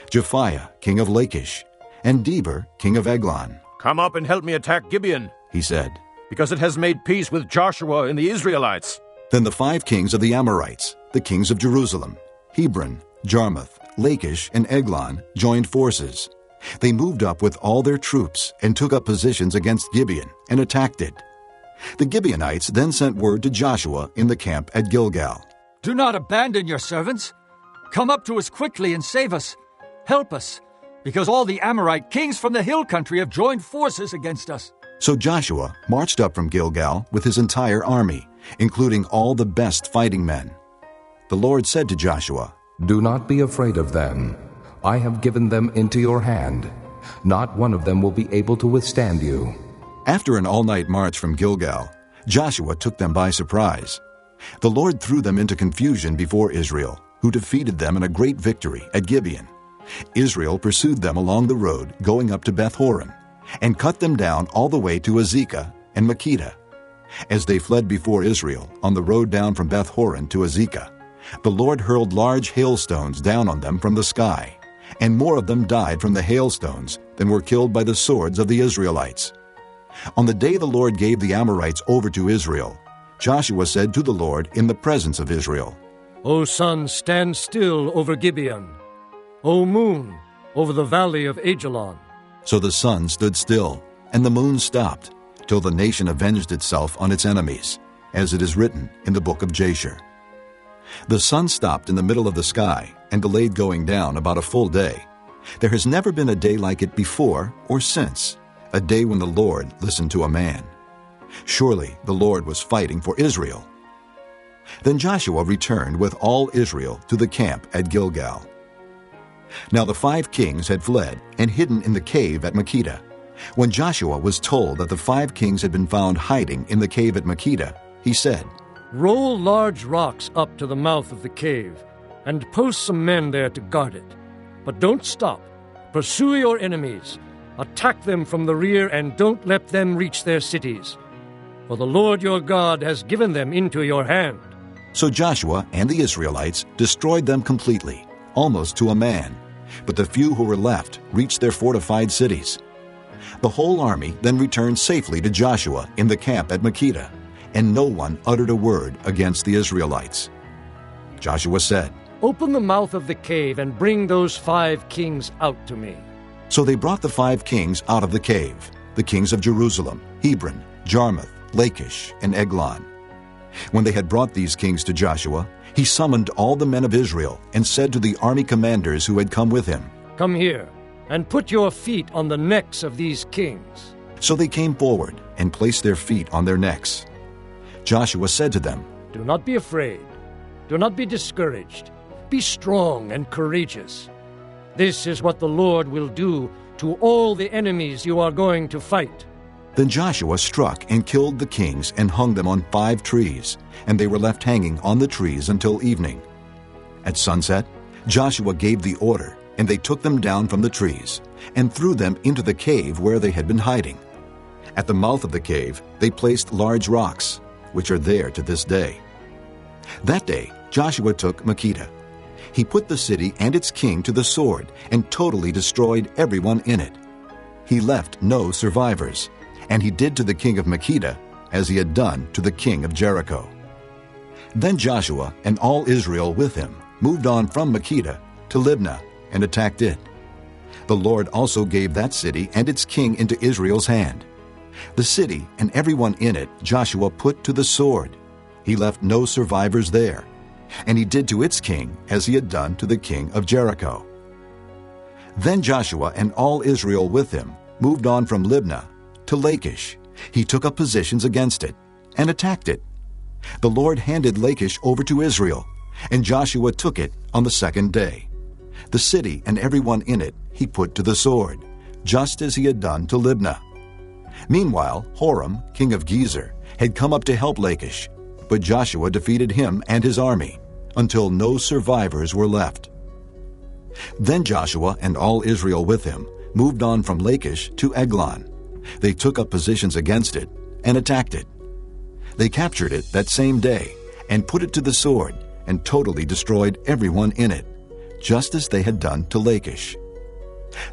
Japhiah, king of Lachish, and Deber, king of Eglon. "Come up and help me attack Gibeon," He said, Because it has made peace with Joshua and the Israelites. Then the 5 kings of the Amorites, the kings of Jerusalem, Hebron, Jarmuth, Lachish, and Eglon, joined forces. They moved up with all their troops and took up positions against Gibeon and attacked it. The Gibeonites then sent word to Joshua in the camp at Gilgal. Do not abandon your servants. Come up to us quickly and save us. Help us, because all the Amorite kings from the hill country have joined forces against us. So Joshua marched up from Gilgal with his entire army, including all the best fighting men. The Lord said to Joshua, Do not be afraid of them. I have given them into your hand. Not one of them will be able to withstand you. After an all-night march from Gilgal, Joshua took them by surprise. The Lord threw them into confusion before Israel, who defeated them in a great victory at Gibeon. Israel pursued them along the road going up to Beth-horon, and cut them down all the way to Azekah and Makkedah. As they fled before Israel on the road down from Beth-horon to Azekah, the Lord hurled large hailstones down on them from the sky, and more of them died from the hailstones than were killed by the swords of the Israelites. On the day the Lord gave the Amorites over to Israel, Joshua said to the Lord in the presence of Israel, O sun, stand still over Gibeon. O moon, over the valley of Ajalon. So the sun stood still, and the moon stopped, till the nation avenged itself on its enemies, as it is written in the book of Jasher. The sun stopped in the middle of the sky and delayed going down about a full day. There has never been a day like it before or since, a day when the Lord listened to a man. Surely the Lord was fighting for Israel. Then Joshua returned with all Israel to the camp at Gilgal. Now the 5 kings had fled and hidden in the cave at Makkedah. When Joshua was told that the 5 kings had been found hiding in the cave at Makkedah, he said, Roll large rocks up to the mouth of the cave, and post some men there to guard it. But don't stop. Pursue your enemies. Attack them from the rear, and don't let them reach their cities. For the Lord your God has given them into your hand. So Joshua and the Israelites destroyed them completely, almost to a man. But the few who were left reached their fortified cities. The whole army then returned safely to Joshua in the camp at Makkedah, and no one uttered a word against the Israelites. Joshua said, Open the mouth of the cave and bring those 5 kings out to me. So they brought the 5 kings out of the cave, the kings of Jerusalem, Hebron, Jarmuth, Lachish, and Eglon. When they had brought these kings to Joshua, he summoned all the men of Israel and said to the army commanders who had come with him, Come here, and put your feet on the necks of these kings. So they came forward and placed their feet on their necks. Joshua said to them, Do not be afraid. Do not be discouraged. Be strong and courageous. This is what the Lord will do to all the enemies you are going to fight. Then Joshua struck and killed the kings and hung them on 5 trees, and they were left hanging on the trees until evening. At sunset, Joshua gave the order, and they took them down from the trees and threw them into the cave where they had been hiding. At the mouth of the cave, they placed large rocks, which are there to this day. That day, Joshua took Makkedah. He put the city and its king to the sword and totally destroyed everyone in it. He left no survivors, and he did to the king of Makkedah as he had done to the king of Jericho. Then Joshua and all Israel with him moved on from Makkedah to Libnah and attacked it. The Lord also gave that city and its king into Israel's hand. The city and everyone in it Joshua put to the sword. He left no survivors there, and he did to its king as he had done to the king of Jericho. Then Joshua and all Israel with him moved on from Libnah to Lachish. He took up positions against it and attacked it. The Lord handed Lachish over to Israel, and Joshua took it on the 2nd day. The city and everyone in it he put to the sword, just as he had done to Libnah. Meanwhile, Horam, king of Gezer, had come up to help Lachish, but Joshua defeated him and his army, until no survivors were left. Then Joshua and all Israel with him moved on from Lachish to Eglon. They took up positions against it and attacked it. They captured it that same day and put it to the sword and totally destroyed everyone in it, just as they had done to Lachish.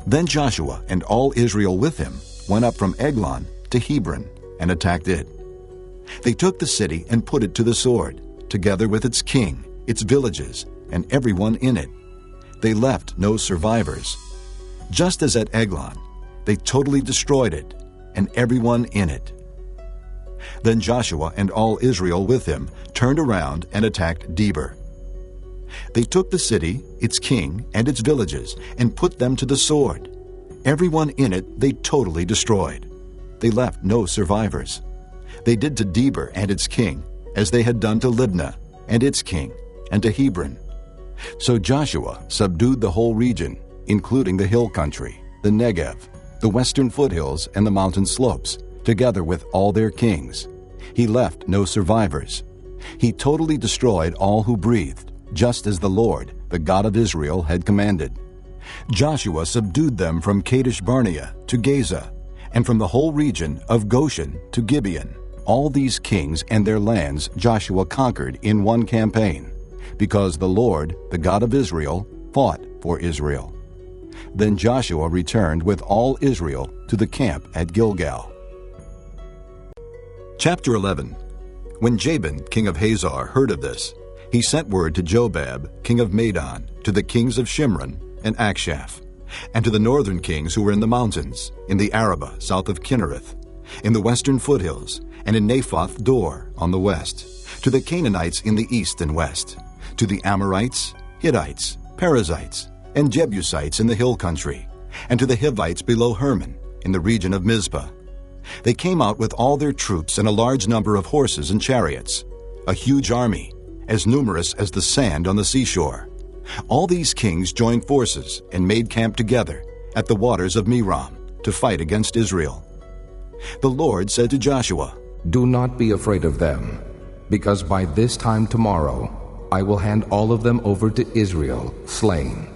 Then Joshua and all Israel with him went up from Eglon to Hebron and attacked it. They took the city and put it to the sword, together with its king, its villages, and everyone in it. They left no survivors. Just as at Eglon, they totally destroyed it, and everyone in it. Then Joshua and all Israel with him turned around and attacked Debir. They took the city, its king, and its villages, and put them to the sword. Everyone in it they totally destroyed. They left no survivors. They did to Debir and its king as they had done to Libnah and its king, and to Hebron. So Joshua subdued the whole region, including the hill country, the Negev, the western foothills, and the mountain slopes, together with all their kings. He left no survivors. He totally destroyed all who breathed, just as the Lord, the God of Israel, had commanded. Joshua subdued them from Kadesh Barnea to Gaza, and from the whole region of Goshen to Gibeon. All these kings and their lands Joshua conquered in one campaign, because the Lord, the God of Israel, fought for Israel. Then Joshua returned with all Israel to the camp at Gilgal. Chapter 11. When Jabin, king of Hazor, heard of this, he sent word to Jobab, king of Madon, to the kings of Shimron and Akshaph, and to the northern kings who were in the mountains, in the Arabah south of Kinnereth, in the western foothills, and in Naphoth Dor on the west, to the Canaanites in the east and west, to the Amorites, Hittites, Perizzites, and Jebusites in the hill country, and to the Hivites below Hermon, in the region of Mizpah. They came out with all their troops and a large number of horses and chariots, a huge army, as numerous as the sand on the seashore. All these kings joined forces and made camp together at the waters of Merom to fight against Israel. The Lord said to Joshua, "Do not be afraid of them, because by this time tomorrow I will hand all of them over to Israel, slain.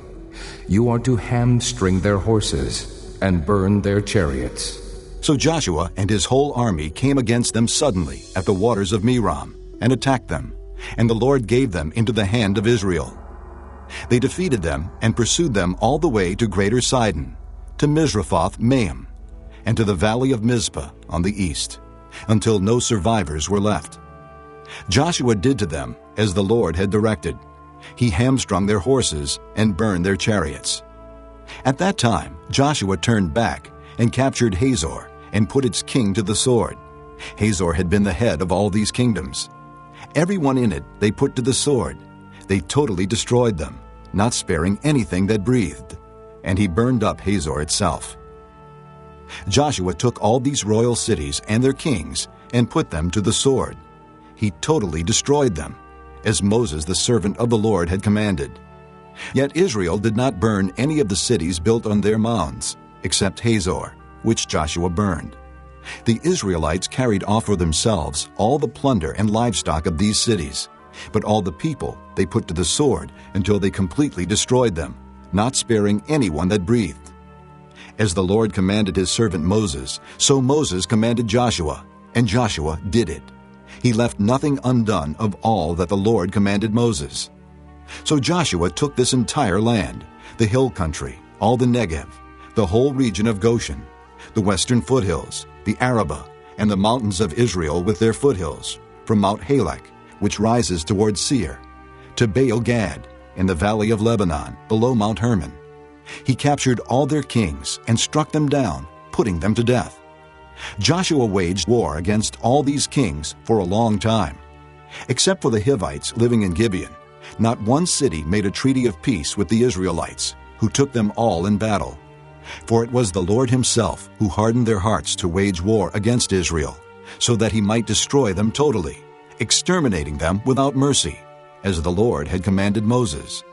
You are to hamstring their horses and burn their chariots." So Joshua and his whole army came against them suddenly at the waters of Merom and attacked them, and the Lord gave them into the hand of Israel. They defeated them and pursued them all the way to Greater Sidon, to Misrephoth-Maim, and to the valley of Mizpah on the east, until no survivors were left. Joshua did to them as the Lord had directed. He hamstrung their horses and burned their chariots. At that time Joshua turned back and captured Hazor and put its king to the sword. Hazor had been the head of all these kingdoms. Everyone in it they put to the sword. They totally destroyed them, not sparing anything that breathed, and he burned up Hazor itself. Joshua took all these royal cities and their kings and put them to the sword. He totally destroyed them, as Moses the servant of the Lord had commanded. Yet Israel did not burn any of the cities built on their mounds, except Hazor, which Joshua burned. The Israelites carried off for themselves all the plunder and livestock of these cities, but all the people they put to the sword until they completely destroyed them, not sparing anyone that breathed. As the Lord commanded his servant Moses, so Moses commanded Joshua, and Joshua did it. He left nothing undone of all that the Lord commanded Moses. So Joshua took this entire land, the hill country, all the Negev, the whole region of Goshen, the western foothills, the Arabah, and the mountains of Israel with their foothills, from Mount Halak, which rises toward Seir, to Baal-Gad, in the valley of Lebanon, below Mount Hermon. He captured all their kings and struck them down, putting them to death. Joshua waged war against all these kings for a long time. Except for the Hivites living in Gibeon, not one city made a treaty of peace with the Israelites, who took them all in battle. For it was the Lord himself who hardened their hearts to wage war against Israel, so that he might destroy them totally, exterminating them without mercy, as the Lord had commanded Moses.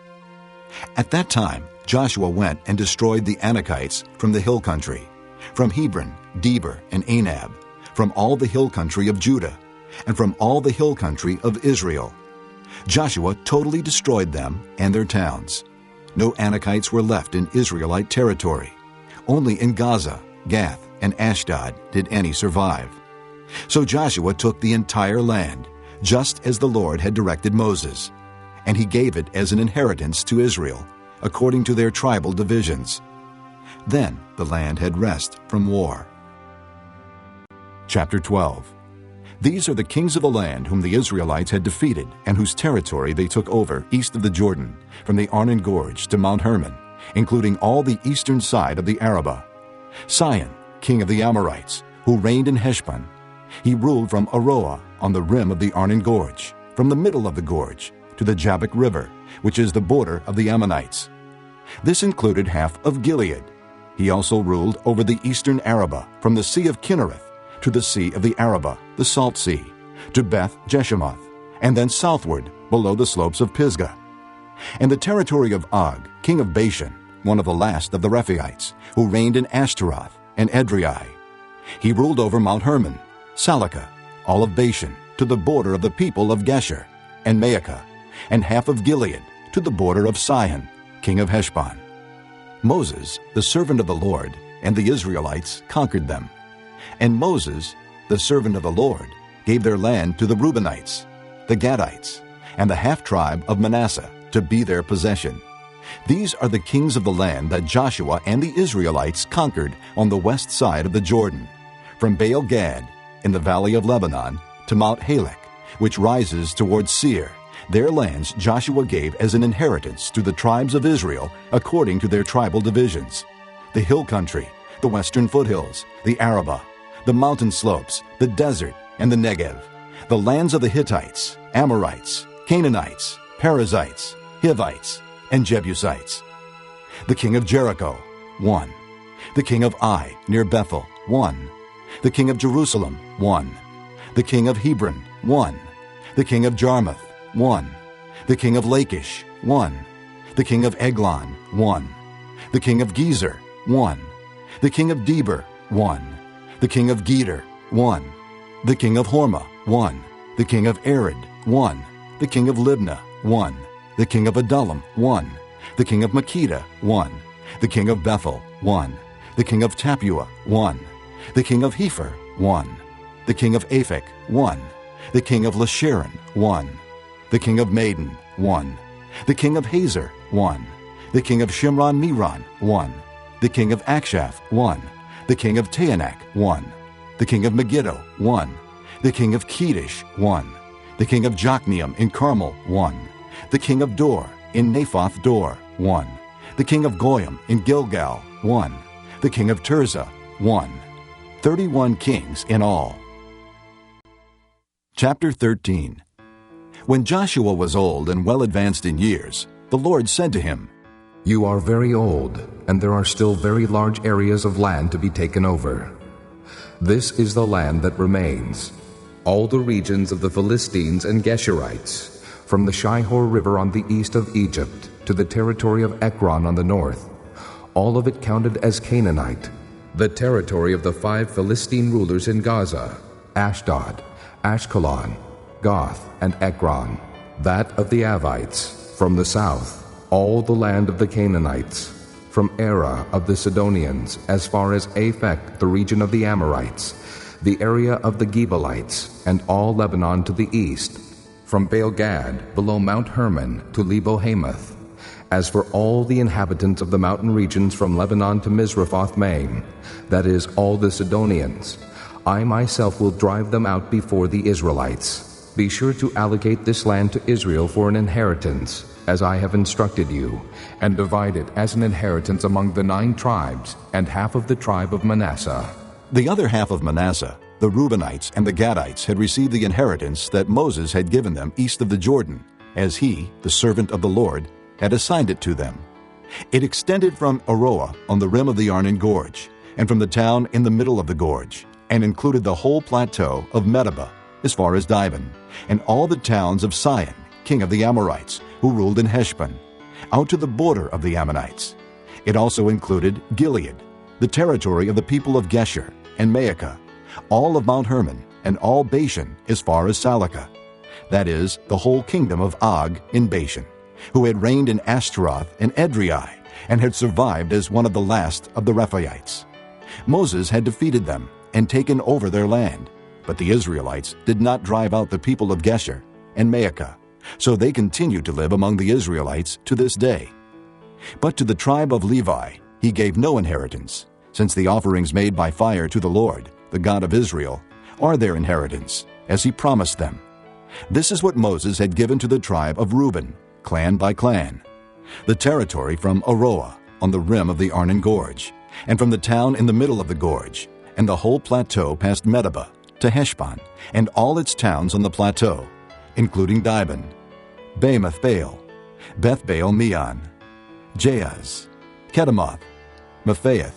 At that time Joshua went and destroyed the Anakites from the hill country, from Hebron, Debir, and Anab, from all the hill country of Judah, and from all the hill country of Israel. Joshua totally destroyed them and their towns. No Anakites were left in Israelite territory. Only in Gaza, Gath, and Ashdod did any survive. So Joshua took the entire land, just as the Lord had directed Moses, and he gave it as an inheritance to Israel, according to their tribal divisions. Then the land had rest from war. Chapter 12. These are the kings of the land whom the Israelites had defeated and whose territory they took over east of the Jordan, from the Arnon Gorge to Mount Hermon, including all the eastern side of the Arabah. Sihon, king of the Amorites, who reigned in Heshbon. He ruled from Aroah on the rim of the Arnon Gorge, from the middle of the gorge, to the Jabbok River, which is the border of the Ammonites. This included half of Gilead. He also ruled over the eastern Arabah, from the Sea of Kinnereth to the Sea of the Arabah, the Salt Sea, to Beth Jeshimoth, and then southward below the slopes of Pisgah. And the territory of Og, king of Bashan, one of the last of the Rephaites, who reigned in Ashtaroth and Edrei. He ruled over Mount Hermon, Salakah, all of Bashan, to the border of the people of Geshur, and Maacah, and half of Gilead, to the border of Sihon, king of Heshbon. Moses, the servant of the Lord, and the Israelites conquered them. And Moses, the servant of the Lord, gave their land to the Reubenites, the Gadites, and the half-tribe of Manasseh to be their possession. These are the kings of the land that Joshua and the Israelites conquered on the west side of the Jordan, from Baal-Gad in the valley of Lebanon to Mount Halak, which rises towards Seir. Their lands Joshua gave as an inheritance to the tribes of Israel according to their tribal divisions: the hill country, the western foothills, the Arabah, the mountain slopes, the desert, and the Negev, the lands of the Hittites, Amorites, Canaanites, Perizzites, Hivites, and Jebusites. The king of Jericho, 1. The king of Ai, near Bethel, 1. The king of Jerusalem, 1. The king of Hebron, 1. The king of Jarmuth, 1. The king of Lachish, 1. The king of Eglon, 1. The king of Gezer, 1. The king of Deber, 1. The king of Geder, 1. The king of Hormah, 1. The king of Arad, 1. The king of Libnah, 1. The king of Adullam, 1. The king of Makkedah, 1. The king of Bethel, 1. The king of Tappuah, 1. The king of Hepher, 1. The king of Aphek, 1. The king of Lasharon, 1. The king of Maden, 1. The king of Hazor, 1. The king of Shimron-Meron, 1. The king of Akshaph, 1. The king of Taanach, 1. The king of Megiddo, 1. The king of Kedesh, 1. The king of Jokneam in Carmel, 1. The king of Dor in Naphoth Dor, 1. The king of Goyim in Gilgal, 1. The king of Tirzah, 1. 31 kings in all. Chapter 13. When Joshua was old and well advanced in years, the Lord said to him, "You are very old, and there are still very large areas of land to be taken over. This is the land that remains, all the regions of the Philistines and Geshurites, from the Shihor River on the east of Egypt to the territory of Ekron on the north, all of it counted as Canaanite, the territory of the 5 Philistine rulers in Gaza, Ashdod, Ashkelon, Goth, and Ekron, that of the Avites, from the south, all the land of the Canaanites, from Arah of the Sidonians, as far as Aphek, the region of the Amorites, the area of the Gebalites, and all Lebanon to the east, from Baal-Gad below Mount Hermon to Lebo-Hamath. As for all the inhabitants of the mountain regions from Lebanon to Misrephoth-Maim, that is, all the Sidonians, I myself will drive them out before the Israelites. Be sure to allocate this land to Israel for an inheritance, as I have instructed you, and divide it as an inheritance among the 9 tribes and half of the tribe of Manasseh." The other half of Manasseh, the Reubenites and the Gadites, had received the inheritance that Moses had given them east of the Jordan, as he, the servant of the Lord, had assigned it to them. It extended from Aroah on the rim of the Arnon Gorge, and from the town in the middle of the gorge, and included the whole plateau of Medeba, as far as Dibon, and all the towns of Sihon, king of the Amorites, who ruled in Heshbon, out to the border of the Ammonites. It also included Gilead, the territory of the people of Geshur, and Maacah, all of Mount Hermon, and all Bashan as far as Salakah, that is, the whole kingdom of Og in Bashan, who had reigned in Ashtaroth and Edrei, and had survived as one of the last of the Rephaites. Moses had defeated them and taken over their land, but the Israelites did not drive out the people of Geshur and Maacah, so they continue to live among the Israelites to this day. But to the tribe of Levi he gave no inheritance, since the offerings made by fire to the Lord, the God of Israel, are their inheritance, as he promised them. This is what Moses had given to the tribe of Reuben, clan by clan. The territory from Aroah on the rim of the Arnon Gorge, and from the town in the middle of the gorge, and the whole plateau past Medeba to Heshbon, and all its towns on the plateau, including Dibon, Bamoth Baal, Beth Baal Meon, Jaaz, Kedemoth, Mephaath,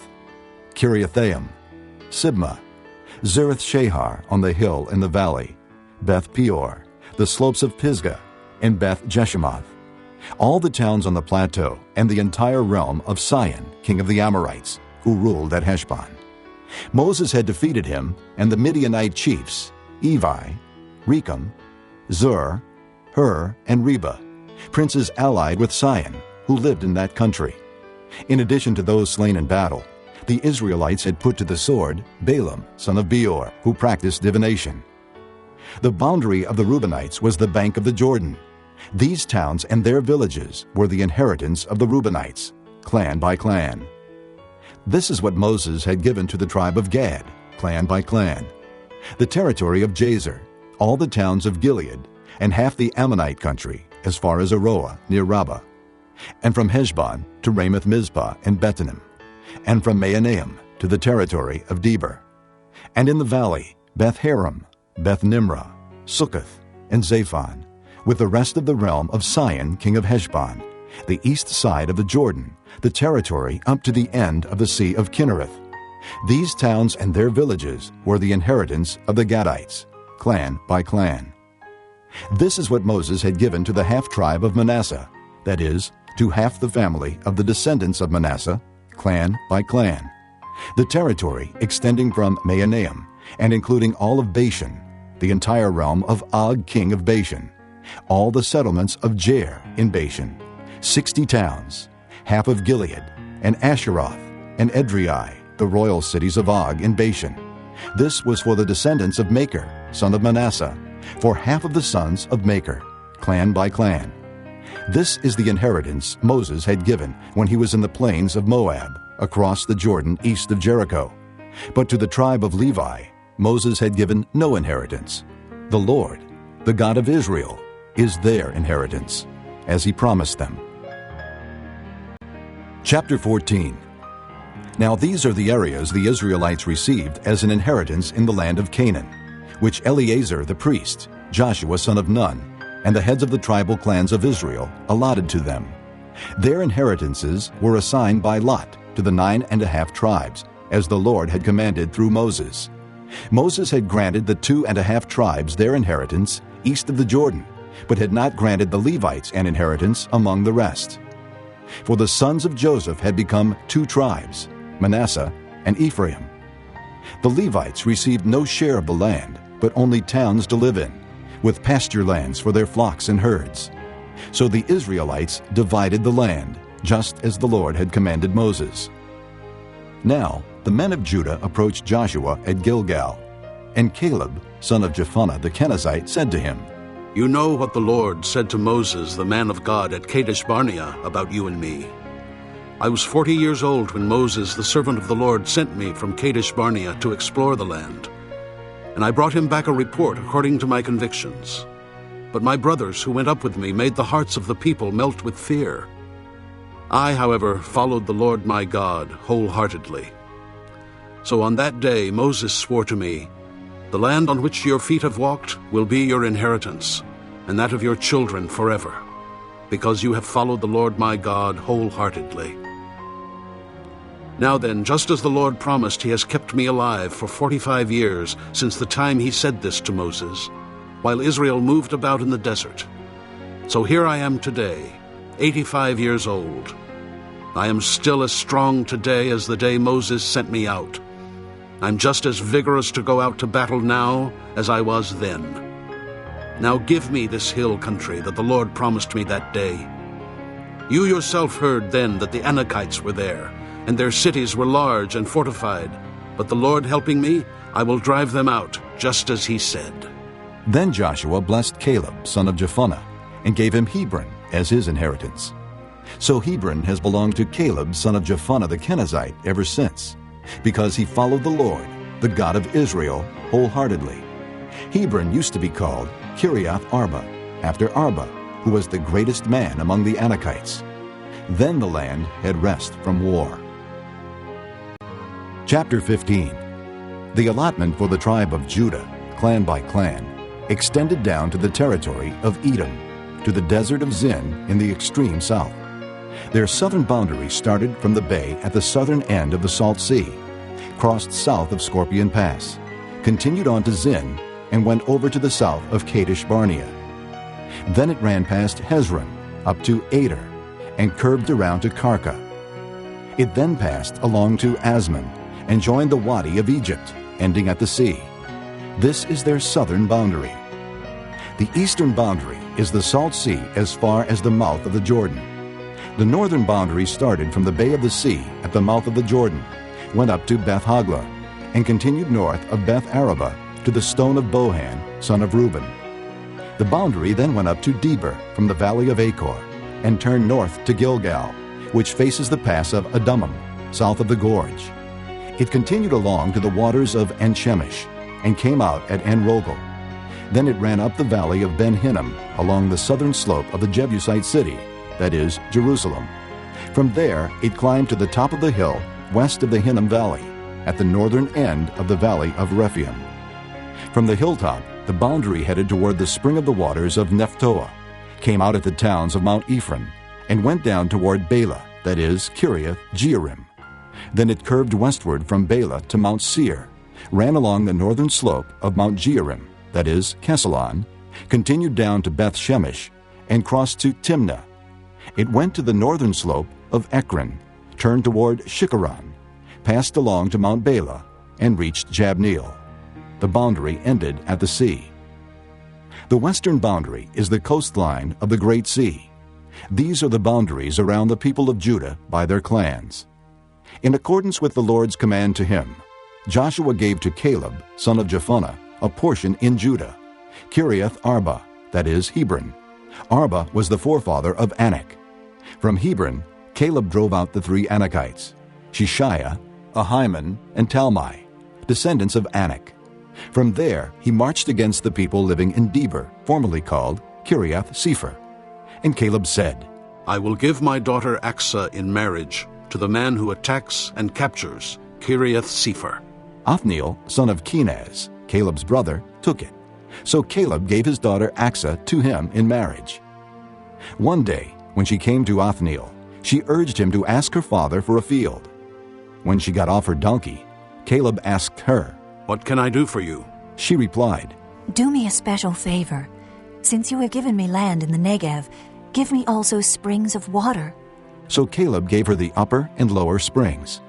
Kiriathaim, Sibmah, Zereth Shahar on the hill in the valley, Beth Peor, the slopes of Pisgah, and Beth Jeshimoth, all the towns on the plateau, and the entire realm of Sihon, king of the Amorites, who ruled at Heshbon. Moses had defeated him and the Midianite chiefs, Evi, Rechem, Zur, Hur, and Reba, princes allied with Sihon, who lived in that country. In addition to those slain in battle, the Israelites had put to the sword Balaam, son of Beor, who practiced divination. The boundary of the Reubenites was the bank of the Jordan. These towns and their villages were the inheritance of the Reubenites, clan by clan. This is what Moses had given to the tribe of Gad, clan by clan. The territory of Jazer, all the towns of Gilead, and half the Ammonite country, as far as Aroah near Rabbah, and from Heshbon to Ramoth Mizpah and Bethlehem, and from Mahanaim to the territory of Debir, and in the valley Beth Haram, Beth Nimrah, Sukkoth, and Zaphon, with the rest of the realm of Sihon, king of Heshbon, the east side of the Jordan, the territory up to the end of the Sea of Kinnereth. These towns and their villages were the inheritance of the Gadites, clan by clan. This is what Moses had given to the half-tribe of Manasseh, that is, to half the family of the descendants of Manasseh, clan by clan. The territory extending from Mahanaim and including all of Bashan, the entire realm of Og, king of Bashan, all the settlements of Jair in Bashan, 60 towns, half of Gilead, and Asheroth, and Edrei, the royal cities of Og in Bashan. This was for the descendants of Machir, son of Manasseh, for half of the sons of Machir, clan by clan. This is the inheritance Moses had given when he was in the plains of Moab, across the Jordan east of Jericho. But to the tribe of Levi, Moses had given no inheritance. The Lord, the God of Israel, is their inheritance, as he promised them. Chapter 14. Now these are the areas the Israelites received as an inheritance in the land of Canaan, which Eleazar the priest, Joshua son of Nun, and the heads of the tribal clans of Israel allotted to them. Their inheritances were assigned by lot to the 9.5 tribes, as the Lord had commanded through Moses. Moses had granted the 2.5 tribes their inheritance east of the Jordan, but had not granted the Levites an inheritance among the rest. For the sons of Joseph had become 2 tribes, Manasseh and Ephraim. The Levites received no share of the land, but only towns to live in, with pasture lands for their flocks and herds. So the Israelites divided the land, just as the Lord had commanded Moses. Now the men of Judah approached Joshua at Gilgal, and Caleb, son of Jephunneh the Kenizzite, said to him, "You know what the Lord said to Moses, the man of God, at Kadesh Barnea about you and me. I was 40 years old when Moses, the servant of the Lord, sent me from Kadesh Barnea to explore the land. And I brought him back a report according to my convictions. But my brothers who went up with me made the hearts of the people melt with fear. I, however, followed the Lord my God wholeheartedly. So on that day Moses swore to me, 'The land on which your feet have walked will be your inheritance, and that of your children forever, because you have followed the Lord my God wholeheartedly.' Now then, just as the Lord promised, he has kept me alive for 45 years since the time he said this to Moses, while Israel moved about in the desert. So here I am today, 85 years old. I am still as strong today as the day Moses sent me out. I'm just as vigorous to go out to battle now as I was then. Now give me this hill country that the Lord promised me that day. You yourself heard then that the Anakites were there, and their cities were large and fortified. But the Lord helping me, I will drive them out, just as he said." Then Joshua blessed Caleb, son of Jephunneh, and gave him Hebron as his inheritance. So Hebron has belonged to Caleb, son of Jephunneh the Kenizzite, ever since, because he followed the Lord, the God of Israel, wholeheartedly. Hebron used to be called Kiriath Arba, after Arba, who was the greatest man among the Anakites. Then the land had rest from war. Chapter 15. The allotment for the tribe of Judah, clan by clan, extended down to the territory of Edom, to the desert of Zin in the extreme south. Their southern boundary started from the bay at the southern end of the Salt Sea, crossed south of Scorpion Pass, continued on to Zin, and went over to the south of Kadesh Barnea. Then it ran past Hezron, up to Ader, and curved around to Karka. It then passed along to Asmon, and joined the Wadi of Egypt, ending at the sea. This is their southern boundary. The eastern boundary is the Salt Sea as far as the mouth of the Jordan. The northern boundary started from the Bay of the Sea at the mouth of the Jordan, went up to Beth Hogla, and continued north of Beth Araba to the stone of Bohan, son of Reuben. The boundary then went up to Deber from the valley of Achor, and turned north to Gilgal, which faces the pass of Adumim, south of the gorge. It continued along to the waters of En-Shemesh, and came out at En-Rogel. Then it ran up the valley of Ben-Hinnom along the southern slope of the Jebusite city, that is, Jerusalem. From there it climbed to the top of the hill west of the Hinnom Valley, at the northern end of the valley of Rephaim. From the hilltop, the boundary headed toward the spring of the waters of Nephtoah, came out at the towns of Mount Ephraim, and went down toward Bela, that is, Kiriath Jearim. Then it curved westward from Bela to Mount Seir, ran along the northern slope of Mount Jearim, that is, Kesalon, continued down to Beth Shemesh, and crossed to Timnah. It went to the northern slope of Ekron, turned toward Shikharon, passed along to Mount Bela, and reached Jabneel. The boundary ended at the sea. The western boundary is the coastline of the Great Sea. These are the boundaries around the people of Judah by their clans. In accordance with the Lord's command to him, Joshua gave to Caleb, son of Jephunneh, a portion in Judah, Kiriath Arba, that is, Hebron. Arba was the forefather of Anak. From Hebron, Caleb drove out the three Anakites, Shishaiah, Ahiman, and Talmai, descendants of Anak. From there he marched against the people living in Deber, formerly called Kiriath Sepher. And Caleb said, I will give my daughter Aksah in marriage to the man who attacks and captures Kiriath Sepher. Othniel, son of Kenaz, Caleb's brother, took it. So Caleb gave his daughter Aksah to him in marriage. One day, when she came to Othniel, she urged him to ask her father for a field. When she got off her donkey, Caleb asked her, What can I do for you? She replied, Do me a special favor. Since you have given me land in the Negev, give me also springs of water. So Caleb gave her the upper and lower springs.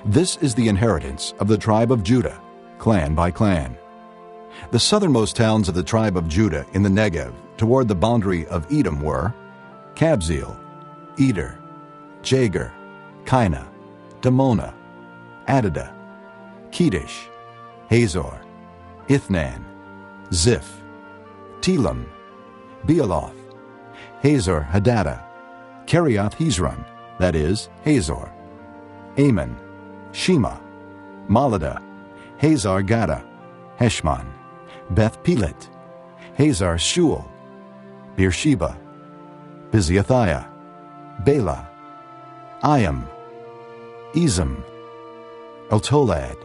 This is the inheritance of the tribe of Judah, clan by clan. The southernmost towns of the tribe of Judah in the Negev, toward the boundary of Edom, were Kabzeel, Eder, Jager, Kainah, Damonah, Adadah, Kedesh, Hazor, Ithnan, Ziph, Telam, Bealoth, Hazor Hadadah, Kiriath Hezron, that is, Hazor, Ammon, Shema, Maladah, Hazar Gaddah, Heshmon, Beth Pelet, Hazar Shual, Beersheba, Biziathiah, Bela, Ayam, Ezem, Eltolad,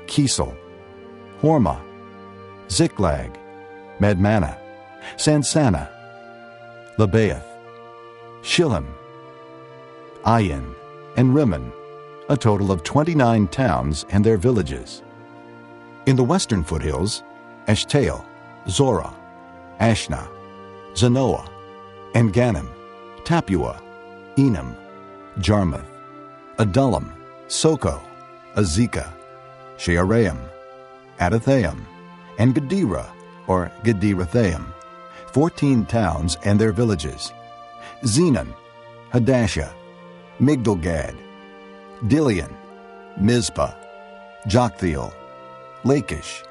Kisel, Hormah, Ziklag, Madmanah, Sansannah, Lebaoth, Shillim, Ayin, and Rimmon, a total of 29 towns and their villages. In the western foothills, Eshtaol, Zorah, Ashna, Zanoah, En-Ganim, Tapua, Enam, Jarmuth, Adullam, Soko, Azekah, Shearaim, Adathaim, and Gederah, or Gederathaim, 14 towns and their villages. Zenon, Hadashah, Migdalgad, Dilian, Mizpah, Joktheel, Lachish,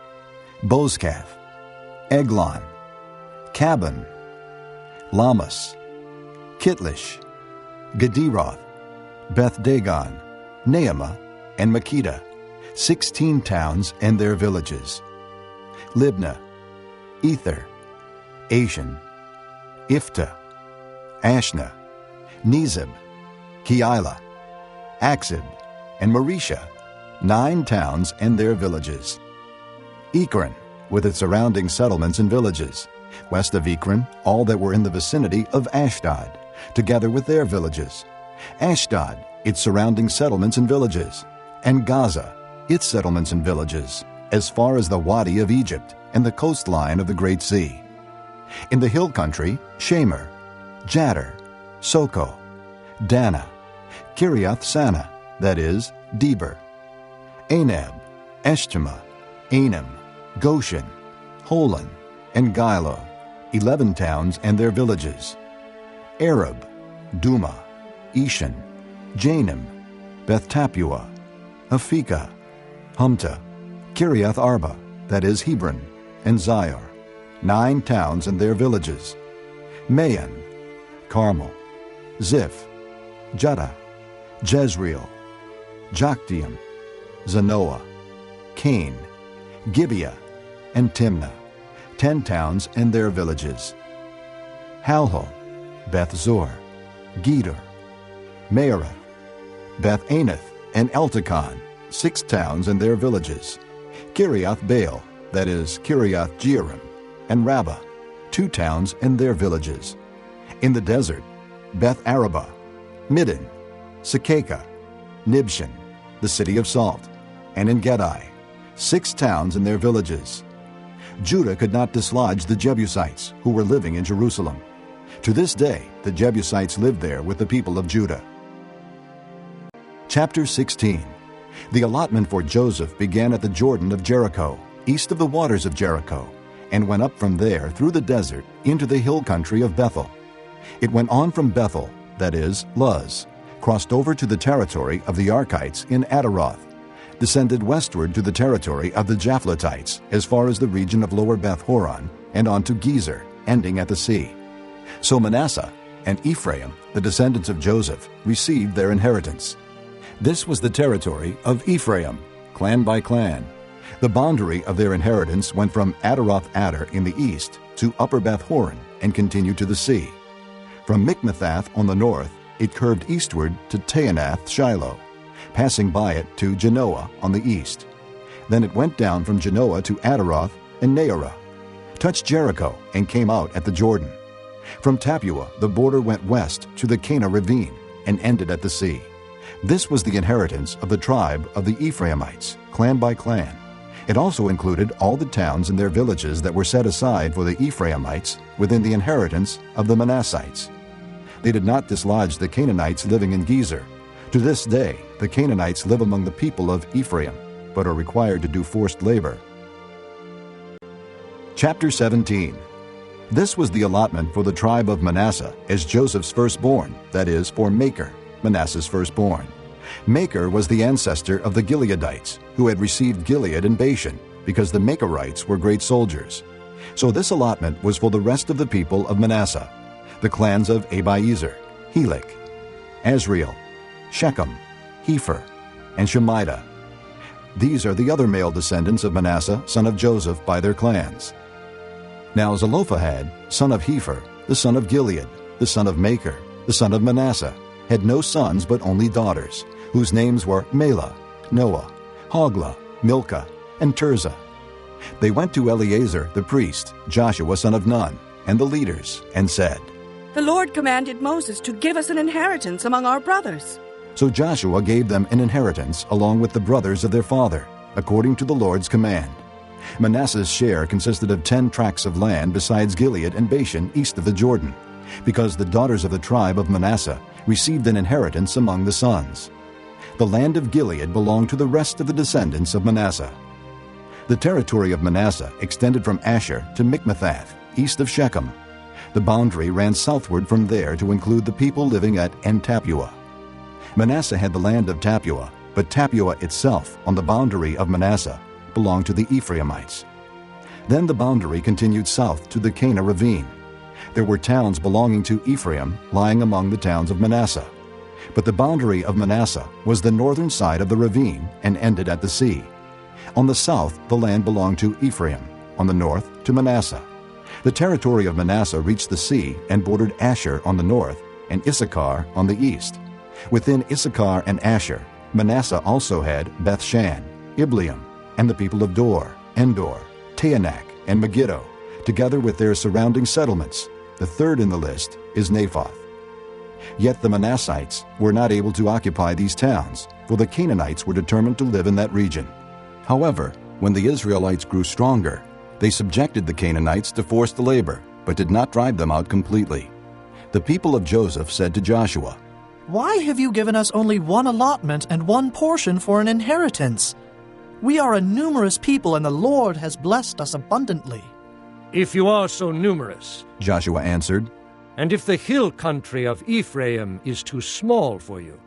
Bozkath, Eglon, Caban, Lamas, Kitlish, Gederoth, Beth Dagon, Naamah, and Makkedah, 16 towns and their villages: Libnah, Ether, Ashan, Iphta, Ashna, Nezib, Keilah, Aksib, and Maresha, 9 towns and their villages. Ekron, with its surrounding settlements and villages. West of Ekron, all that were in the vicinity of Ashdod, together with their villages. Ashdod, its surrounding settlements and villages. And Gaza, its settlements and villages, as far as the Wadi of Egypt and the coastline of the Great Sea. In the hill country, Shamer, Jadder, Soko, Dana, Kiriath-Sana, that is, Deber, Anab, Eshtemoa, Anim, Goshen, Holon, and Gilo, 11 towns and their villages. Arab, Duma, Eshan, Janim, Beth-Tappuah, Aphekah, Humta, Kiriath Arba, that is Hebron, and Zior, 9 towns and their villages. Maon, Carmel, Ziph, Judah, Jezreel, Jokdeam, Zanoah, Cain, Gibeah, and Timnah, 10 towns and their villages. Halhol, Beth-Zor, Gedor, Meerath, Beth-Anath, and Eltekon, 6 towns and their villages. Kiriath-Baal, that is Kiriath-Jearim, and Rabbah, 2 towns and their villages. In the desert, Beth-Arabah, Middin, Sekakah, Nibshan, the city of salt, and in Gedi, 6 towns and their villages. Judah could not dislodge the Jebusites who were living in Jerusalem. To this day, the Jebusites live there with the people of Judah. Chapter 16. The allotment for Joseph began at the Jordan of Jericho, east of the waters of Jericho, and went up from there through the desert into the hill country of Bethel. It went on from Bethel, that is, Luz, crossed over to the territory of the Archites in Ataroth, descended westward to the territory of the Japhletites as far as the region of Lower Beth-Horon, and on to Gezer, ending at the sea. So Manasseh and Ephraim, the descendants of Joseph, received their inheritance. This was the territory of Ephraim, clan by clan. The boundary of their inheritance went from Ataroth-Adar in the east to Upper Beth-Horon and continued to the sea. From Mikmethath on the north, it curved eastward to Taanath-Shiloh, passing by it to Genoa on the east. Then it went down from Genoa to Ataroth and Naarah, touched Jericho, and came out at the Jordan. From Tappuah the border went west to the Cana ravine and ended at the sea. This was the inheritance of the tribe of the Ephraimites, clan by clan. It also included all the towns and their villages that were set aside for the Ephraimites within the inheritance of the Manassites. They did not dislodge the Canaanites living in Gezer. To this day, the Canaanites live among the people of Ephraim, but are required to do forced labor. Chapter 17. This was the allotment for the tribe of Manasseh as Joseph's firstborn, that is, for Machir, Manasseh's firstborn. Machir was the ancestor of the Gileadites, who had received Gilead and Bashan, because the Machirites were great soldiers. So this allotment was for the rest of the people of Manasseh, the clans of Abiezer, Helek, Asriel, Shechem, Hepher, and Shemida. These are the other male descendants of Manasseh, son of Joseph, by their clans. Now Zelophehad, son of Hepher, the son of Gilead, the son of Machir, the son of Manasseh, had no sons but only daughters, whose names were Mela, Noah, Hoglah, Milcah, and Tirzah. They went to Eleazar the priest, Joshua son of Nun, and the leaders, and said, "The Lord commanded Moses to give us an inheritance among our brothers." So Joshua gave them an inheritance along with the brothers of their father, according to the Lord's command. Manasseh's share consisted of 10 tracts of land besides Gilead and Bashan east of the Jordan, because the daughters of the tribe of Manasseh received an inheritance among the sons. The land of Gilead belonged to the rest of the descendants of Manasseh. The territory of Manasseh extended from Asher to Mikmethath, east of Shechem. The boundary ran southward from there to include the people living at En-Tappuah. Manasseh had the land of Tappuah, but Tappuah itself, on the boundary of Manasseh, belonged to the Ephraimites. Then the boundary continued south to the Cana ravine. There were towns belonging to Ephraim lying among the towns of Manasseh. But the boundary of Manasseh was the northern side of the ravine and ended at the sea. On the south, the land belonged to Ephraim, on the north to Manasseh. The territory of Manasseh reached the sea and bordered Asher on the north and Issachar on the east. Within Issachar and Asher, Manasseh also had Bethshan, Ibleam, and the people of Dor, Endor, Taanach, and Megiddo, together with their surrounding settlements. The third in the list is Naphoth. Yet the Manassites were not able to occupy these towns, for the Canaanites were determined to live in that region. However, when the Israelites grew stronger, they subjected the Canaanites to forced labor, but did not drive them out completely. The people of Joseph said to Joshua, "Why have you given us only one allotment and one portion for an inheritance? We are a numerous people, and the Lord has blessed us abundantly." "If you are so numerous," Joshua answered, "and if the hill country of Ephraim is too small for you,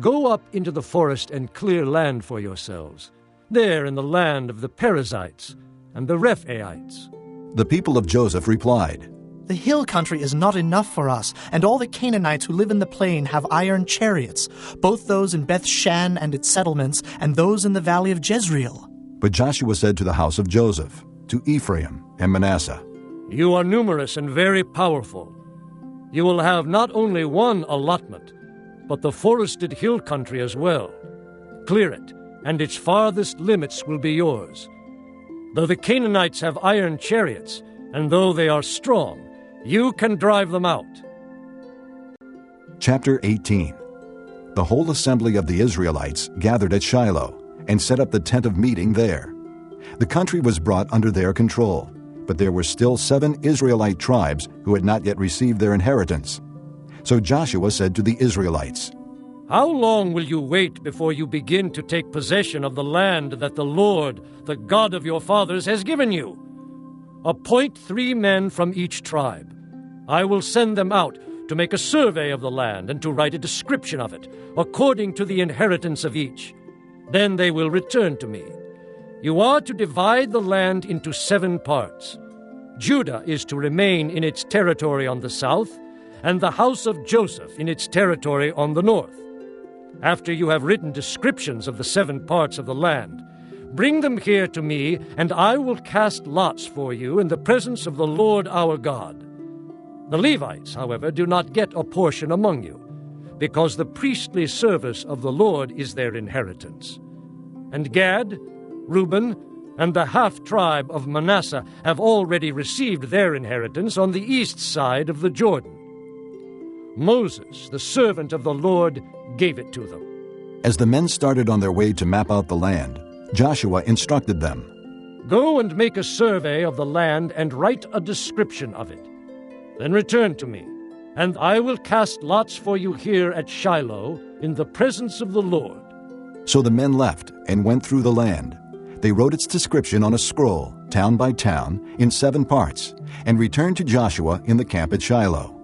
go up into the forest and clear land for yourselves, there in the land of the Perizzites and the Rephaites." The people of Joseph replied, "The hill country is not enough for us, and all the Canaanites who live in the plain have iron chariots, both those in Beth-shan and its settlements, and those in the valley of Jezreel." But Joshua said to the house of Joseph, to Ephraim and Manasseh, "You are numerous and very powerful. You will have not only one allotment, but the forested hill country as well. Clear it, and its farthest limits will be yours. Though the Canaanites have iron chariots, and though they are strong, you can drive them out." Chapter 18. The whole assembly of the Israelites gathered at Shiloh and set up the tent of meeting there. The country was brought under their control, but there were still 7 Israelite tribes who had not yet received their inheritance. So Joshua said to the Israelites, "How long will you wait before you begin to take possession of the land that the Lord, the God of your fathers, has given you? Appoint 3 men from each tribe. I will send them out to make a survey of the land and to write a description of it, according to the inheritance of each. Then they will return to me. You are to divide the land into 7 parts. Judah is to remain in its territory on the south, and the house of Joseph in its territory on the north. After you have written descriptions of the 7 parts of the land, bring them here to me, and I will cast lots for you in the presence of the Lord our God. The Levites, however, do not get a portion among you, because the priestly service of the Lord is their inheritance. And Gad, Reuben, and the half-tribe of Manasseh have already received their inheritance on the east side of the Jordan. Moses, the servant of the Lord, gave it to them." As the men started on their way to map out the land, Joshua instructed them, "Go and make a survey of the land and write a description of it. Then return to me, and I will cast lots for you here at Shiloh in the presence of the Lord." So the men left and went through the land. They wrote its description on a scroll, town by town, in 7 parts, and returned to Joshua in the camp at Shiloh.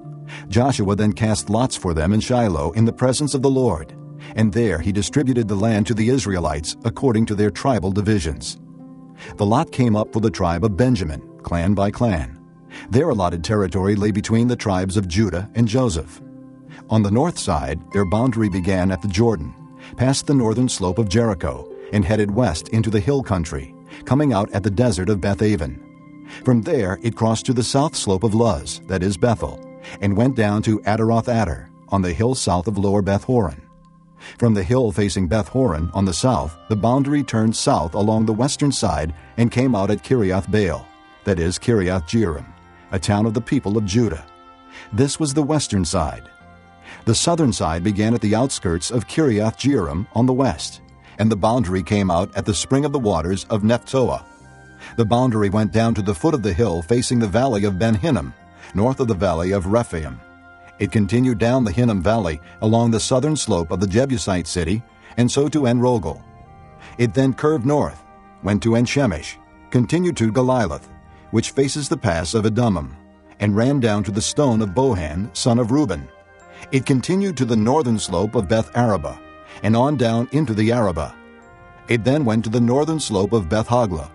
Joshua then cast lots for them in Shiloh in the presence of the Lord, and there he distributed the land to the Israelites according to their tribal divisions. The lot came up for the tribe of Benjamin, clan by clan. Their allotted territory lay between the tribes of Judah and Joseph. On the north side, their boundary began at the Jordan, past the northern slope of Jericho, and headed west into the hill country, coming out at the desert of Beth-aven. From there it crossed to the south slope of Luz, that is Bethel, and went down to Adaroth-Adar, on the hill south of Lower Beth-horon. From the hill facing Beth-horon on the south, the boundary turned south along the western side and came out at Kiriath-Baal, that is Kiriath-Jearim, a town of the people of Judah. This was the western side. The southern side began at the outskirts of Kiriath-Jearim on the west, and the boundary came out at the spring of the waters of Nephtoah. The boundary went down to the foot of the hill facing the valley of Ben-Hinnom, north of the valley of Rephaim. It continued down the Hinnom Valley along the southern slope of the Jebusite city, and so to En-Rogel. It then curved north, went to En-Shemesh, continued to Galiloth, which faces the pass of Edomim, and ran down to the stone of Bohan, son of Reuben. It continued to the northern slope of Beth-Araba, and on down into the Arabah. It then went to the northern slope of Beth-Hoglah,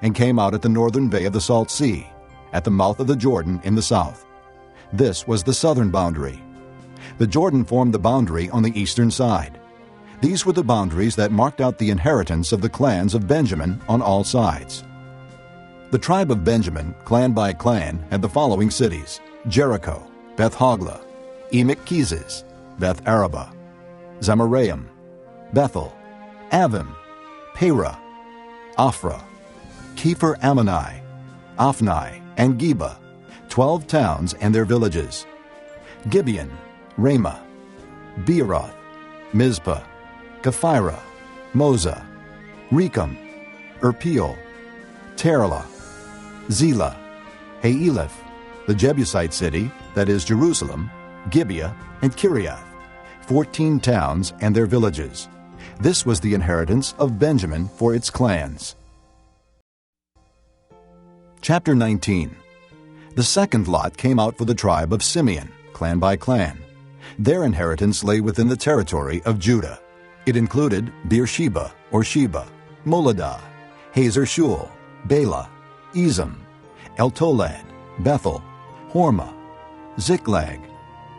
and came out at the northern bay of the Salt Sea, at the mouth of the Jordan in the south. This was the southern boundary. The Jordan formed the boundary on the eastern side. These were the boundaries that marked out the inheritance of the clans of Benjamin on all sides. The tribe of Benjamin, clan by clan, had the following cities: Jericho, Beth Hogla, Emek Keziz, Beth Araba, Zamaraim, Bethel, Avim, Perah, Ophrah, Kepher Ammoni, Ophni, and Geba, 12 towns and their villages; Gibeon, Ramah, Beeroth, Mizpah, Kephirah, Moza, Rechem, Erpeel, Terlah, Zelah, Haeleph, the Jebusite city, that is Jerusalem, Gibeah, and Kiriath, 14 towns and their villages. This was the inheritance of Benjamin for its clans. Chapter 19. The second lot came out for the tribe of Simeon, clan by clan. Their inheritance lay within the territory of Judah. It included Beersheba, or Sheba, Moladah, Hazer Shul, Bela, Ezem, Eltolad, Bethel, Hormah, Ziklag,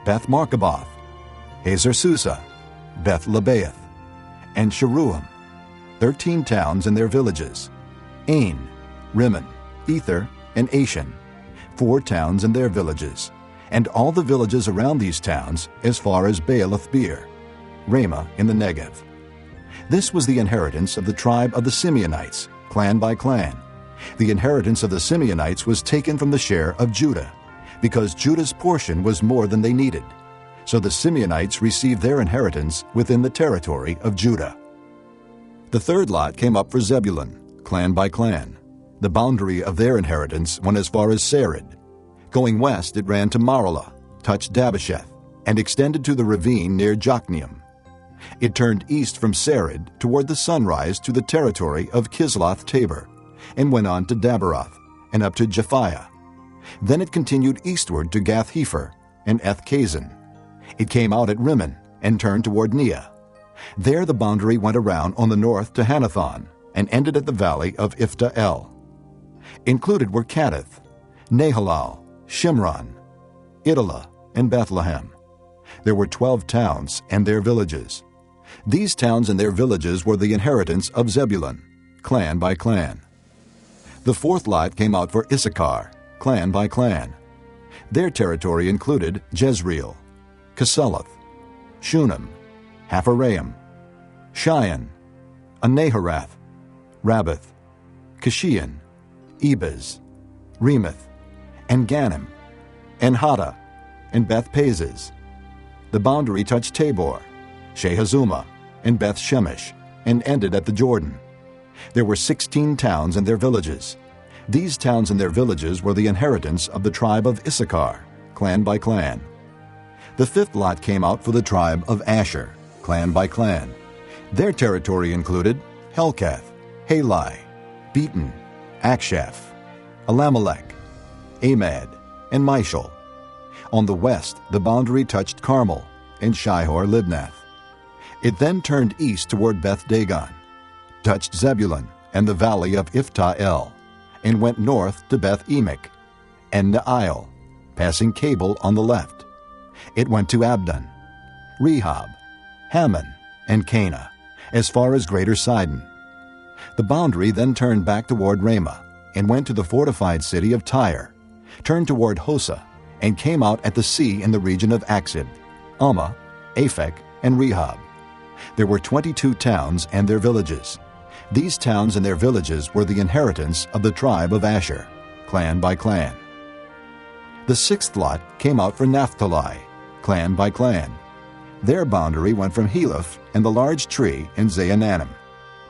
Beth Markaboth, Hazer Susa, Beth Lebaoth, and Sharuim, 13 towns and their villages; Ain, Rimmon, Ether, and Ashan, 4 towns and their villages, and all the villages around these towns as far as Baalath-beer, Ramah in the Negev. This was the inheritance of the tribe of the Simeonites, clan by clan. The inheritance of the Simeonites was taken from the share of Judah, because Judah's portion was more than they needed. So the Simeonites received their inheritance within the territory of Judah. The third lot came up for Zebulun, clan by clan. The boundary of their inheritance went as far as Sarid. Going west, it ran to Maralah, touched Dabbesheth, and extended to the ravine near Jokneam. It turned east from Sarid toward the sunrise to the territory of Kisloth-Tabor, and went on to Daberoth, and up to Japhiah. Then it continued eastward to Gath-Hepher and Eth-Kazin. It came out at Rimmon and turned toward Neah. There the boundary went around on the north to Hanathon, and ended at the valley of Ifta-El. Included were Kadith, Nahalal, Shimron, Idalah, and Bethlehem. There were 12 towns and their villages. These towns and their villages were the inheritance of Zebulun, clan by clan. The fourth lot came out for Issachar, clan by clan. Their territory included Jezreel, Kesuloth, Shunem, Hapharaim, Shion, Anaharath, Rabbath, Kishion, Ebez, Remoth, and Ganim, Enhada, and Beth-Pazez. The boundary touched Tabor, Shehazumah, and Beth-Shemesh, and ended at the Jordan. There were 16 towns and their villages. These towns and their villages were the inheritance of the tribe of Issachar, clan by clan. The fifth lot came out for the tribe of Asher, clan by clan. Their territory included Helkath, Halai, Beaton, Akshaph, Elimelech, Amad, and Mishal. On the west, the boundary touched Carmel and Shihor-Libnath. It then turned east toward Beth-Dagon, touched Zebulun and the valley of Ifta-El, and went north to Beth-Emek and Ne'iel, passing Cable on the left. It went to Abdon, Rehob, Hammon, and Cana, as far as Greater Sidon. The boundary then turned back toward Ramah, and went to the fortified city of Tyre, turned toward Hosa, and came out at the sea in the region of Aksib, Alma, Aphek, and Rehob. There were 22 towns and their villages. These towns and their villages were the inheritance of the tribe of Asher, clan by clan. The sixth lot came out for Naphtali, clan by clan. Their boundary went from Heleph and the large tree in Zaanannim,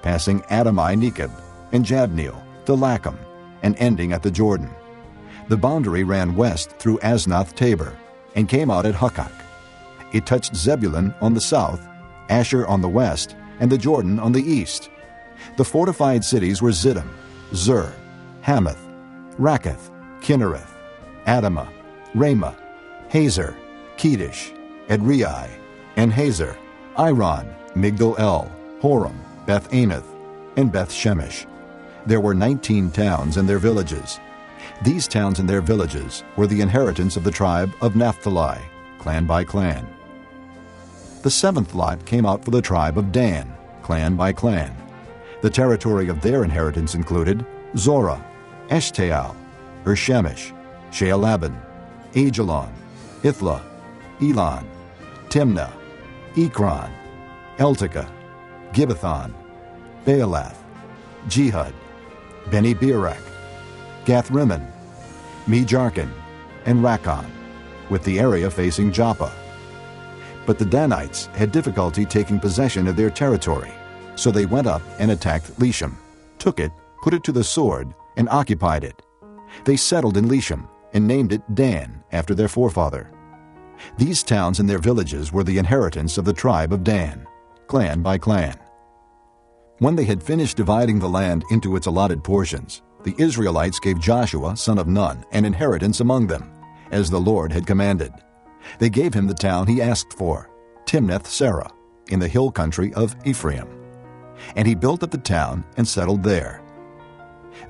passing Adami-Nekeb and Jabneel to Lacham, and ending at the Jordan. The boundary ran west through Aznoth-Tabor, and came out at Hukkok. It touched Zebulun on the south, Asher on the west, and the Jordan on the east. The fortified cities were Ziddim, Zur, Hamath, Rakkath, Kinnereth, Adamah, Ramah, Hazer, Kedesh, Edrei, and Hazer, Iron, Migdal-El, Horam, Beth-Anath, and Beth-Shemesh. There were 19 towns and their villages. These towns and their villages were the inheritance of the tribe of Naphtali, clan by clan. The seventh lot came out for the tribe of Dan, clan by clan. The territory of their inheritance included Zorah, Eshtaol, Shemesh, Shealaban, Ajalon, Ithla, Elon, Timnah, Ekron, Eltekah, Gibbethon, Baalath, Jehud, Beni-Berak, Gath-Rimmon, Mejarkon, and Rakkon, with the area facing Joppa. But the Danites had difficulty taking possession of their territory, so they went up and attacked Leshem, took it, put it to the sword, and occupied it. They settled in Leshem and named it Dan after their forefather. These towns and their villages were the inheritance of the tribe of Dan, clan by clan. When they had finished dividing the land into its allotted portions, the Israelites gave Joshua, son of Nun, an inheritance among them, as the Lord had commanded. They gave him the town he asked for, Timnath-Serah, in the hill country of Ephraim. And he built up the town and settled there.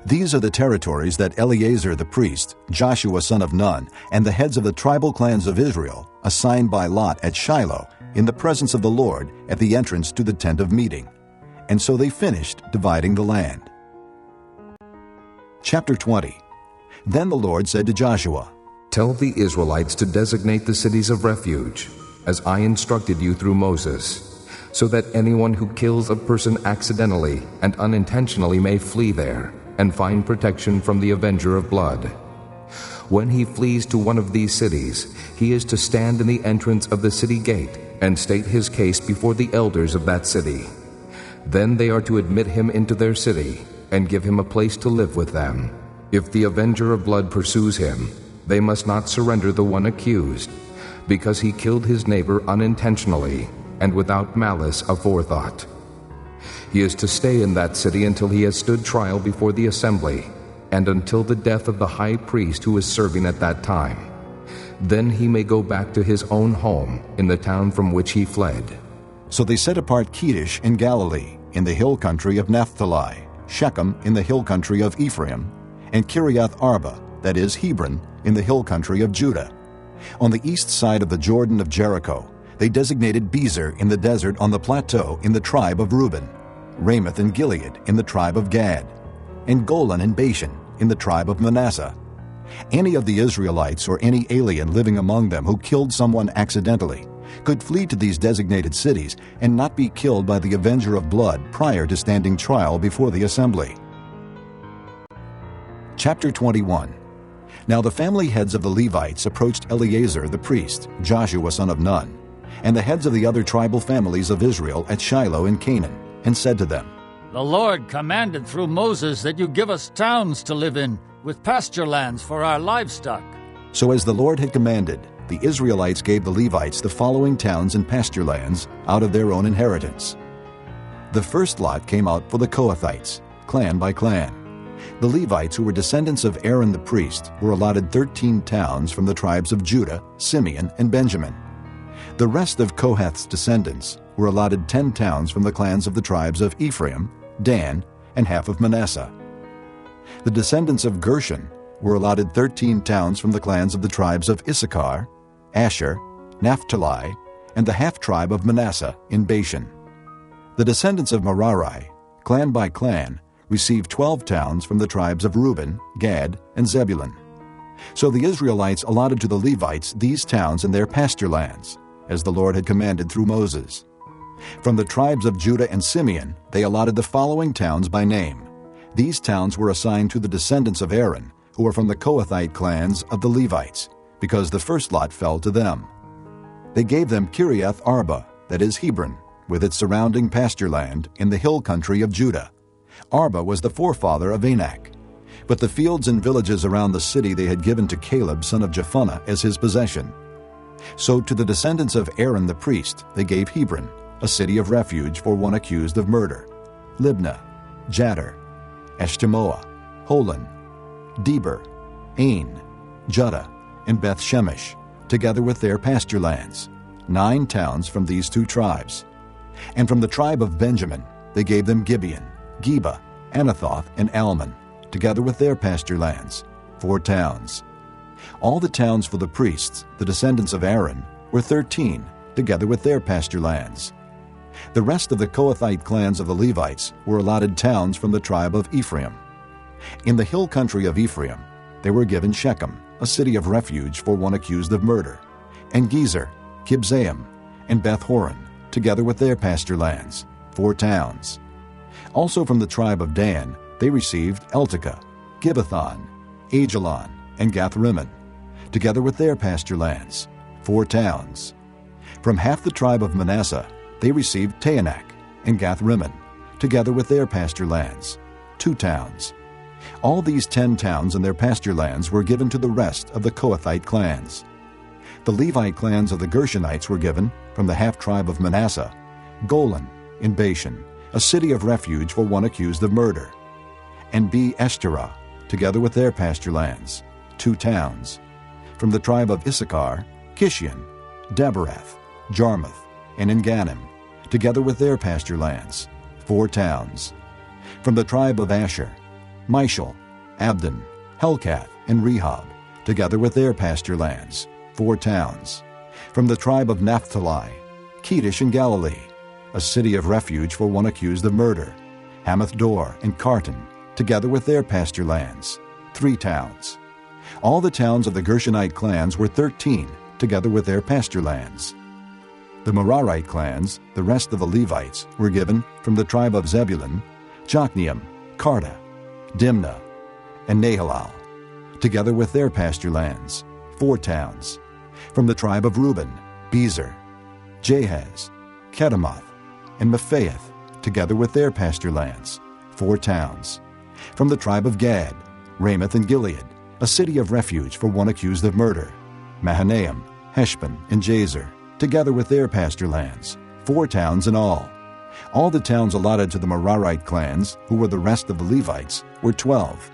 These are the territories that Eleazar the priest, Joshua son of Nun, and the heads of the tribal clans of Israel assigned by lot at Shiloh in the presence of the Lord at the entrance to the tent of meeting. And so they finished dividing the land. Chapter 20. Then the Lord said to Joshua, Tell the Israelites to designate the cities of refuge, as I instructed you through Moses, so that anyone who kills a person accidentally and unintentionally may flee there and find protection from the avenger of blood. When he flees to one of these cities, he is to stand in the entrance of the city gate and state his case before the elders of that city. Then they are to admit him into their city and give him a place to live with them. If the avenger of blood pursues him, they must not surrender the one accused, because he killed his neighbor unintentionally and without malice aforethought. He is to stay in that city until he has stood trial before the assembly, and until the death of the high priest who is serving at that time. Then he may go back to his own home in the town from which he fled. So they set apart Kedesh in Galilee, in the hill country of Naphtali, Shechem in the hill country of Ephraim, and Kiriath Arba, that is Hebron, in the hill country of Judah. On the east side of the Jordan of Jericho, they designated Bezer in the desert on the plateau in the tribe of Reuben, Ramoth and Gilead in the tribe of Gad, and Golan and Bashan in the tribe of Manasseh. Any of the Israelites or any alien living among them who killed someone accidentally could flee to these designated cities and not be killed by the avenger of blood prior to standing trial before the assembly. Chapter 21. Now the family heads of the Levites approached Eleazar the priest, Joshua son of Nun, and the heads of the other tribal families of Israel at Shiloh in Canaan, and said to them, The Lord commanded through Moses that you give us towns to live in, with pasture lands for our livestock. So as the Lord had commanded, the Israelites gave the Levites the following towns and pasture lands out of their own inheritance. The first lot came out for the Kohathites, clan by clan. The Levites, who were descendants of Aaron the priest, were allotted 13 towns from the tribes of Judah, Simeon, and Benjamin. The rest of Kohath's descendants were allotted 10 towns from the clans of the tribes of Ephraim, Dan, and half of Manasseh. The descendants of Gershon were allotted 13 towns from the clans of the tribes of Issachar, Asher, Naphtali, and the half-tribe of Manasseh in Bashan. The descendants of Merari, clan by clan, received 12 towns from the tribes of Reuben, Gad, and Zebulun. So the Israelites allotted to the Levites these towns and their pasture lands, as the Lord had commanded through Moses. From the tribes of Judah and Simeon, they allotted the following towns by name. These towns were assigned to the descendants of Aaron, who were from the Kohathite clans of the Levites, because the first lot fell to them. They gave them Kiriath Arba, that is Hebron, with its surrounding pasture land in the hill country of Judah. Arba was the forefather of Anak. But the fields and villages around the city they had given to Caleb son of Jephunneh as his possession. So to the descendants of Aaron the priest they gave Hebron, a city of refuge for one accused of murder, Libnah, Jattir, Eshtemoa, Holon, Deber, Ain, Judah, and Beth Shemesh, together with their pasture lands, 9 towns from these 2 tribes. And from the tribe of Benjamin they gave them Gibeon, Geba, Anathoth, and Almon, together with their pasture lands, 4 towns. All the towns for the priests, the descendants of Aaron, were 13, together with their pasture lands. The rest of the Kohathite clans of the Levites were allotted towns from the tribe of Ephraim. In the hill country of Ephraim, they were given Shechem, a city of refuge for one accused of murder, and Gezer, Kibzaim, and Beth-horon, together with their pasture lands, 4 towns. Also from the tribe of Dan, they received Eltekeh, Gibbethon, Ajalon, and Gath-rimmon, together with their pasture lands, 4 towns. From half the tribe of Manasseh, they received Taanach and Gath-rimmon, together with their pasture lands, 2 towns. All these 10 towns and their pasture lands were given to the rest of the Kohathite clans. The Levite clans of the Gershonites were given, from the half-tribe of Manasseh, Golan in Bashan, a city of refuge for one accused of murder, and Be-eshterah, together with their pasture lands, 2 towns. From the tribe of Issachar, Kishion, Daberath, Jarmuth, and En-gannim, together with their pasture lands, 4 towns. From the tribe of Asher, Mishal, Abdon, Helkath, and Rehob, together with their pasture lands, 4 towns. From the tribe of Naphtali, Kedesh in Galilee, a city of refuge for one accused of murder, Hamath-dor and Kartan, together with their pasture lands, 3 towns. All the towns of the Gershonite clans were 13, together with their pasture lands. The Merarite clans, the rest of the Levites, were given from the tribe of Zebulun, Jokneam, Karta, Dimnah, and Nahalal, together with their pasture lands, 4 towns. From the tribe of Reuben, Bezer, Jahaz, Kedemoth, and Mephaeth, together with their pasture lands, 4 towns. From the tribe of Gad, Ramoth and Gilead, a city of refuge for one accused of murder, Mahanaim, Heshbon, and Jazer, together with their pasture lands, 4 towns in all. All the towns allotted to the Merarite clans, who were the rest of the Levites, were 12.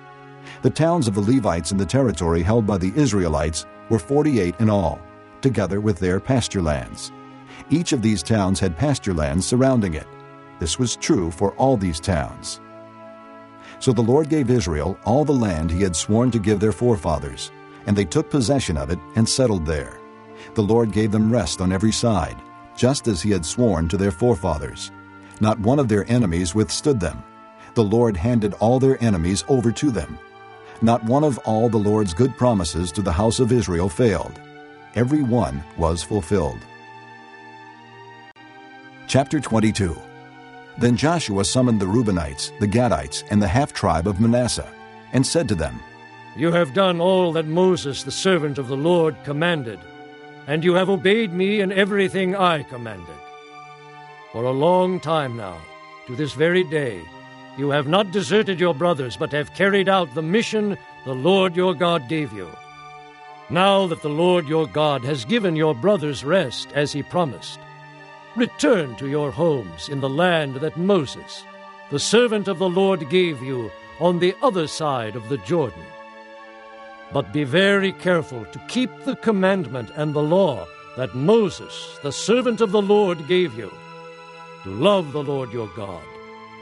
The towns of the Levites in the territory held by the Israelites were 48 in all, together with their pasture lands. Each of these towns had pasture lands surrounding it. This was true for all these towns. So the Lord gave Israel all the land he had sworn to give their forefathers, and they took possession of it and settled there. The Lord gave them rest on every side, just as he had sworn to their forefathers. Not one of their enemies withstood them. The Lord handed all their enemies over to them. Not one of all the Lord's good promises to the house of Israel failed. Every one was fulfilled. Chapter 22. Then Joshua summoned the Reubenites, the Gadites, and the half-tribe of Manasseh, and said to them, You have done all that Moses, the servant of the Lord, commanded, and you have obeyed me in everything I commanded. For a long time now, to this very day, you have not deserted your brothers, but have carried out the mission the Lord your God gave you. Now that the Lord your God has given your brothers rest, as he promised, return to your homes in the land that Moses, the servant of the Lord, gave you on the other side of the Jordan. But be very careful to keep the commandment and the law that Moses, the servant of the Lord, gave you, to love the Lord your God,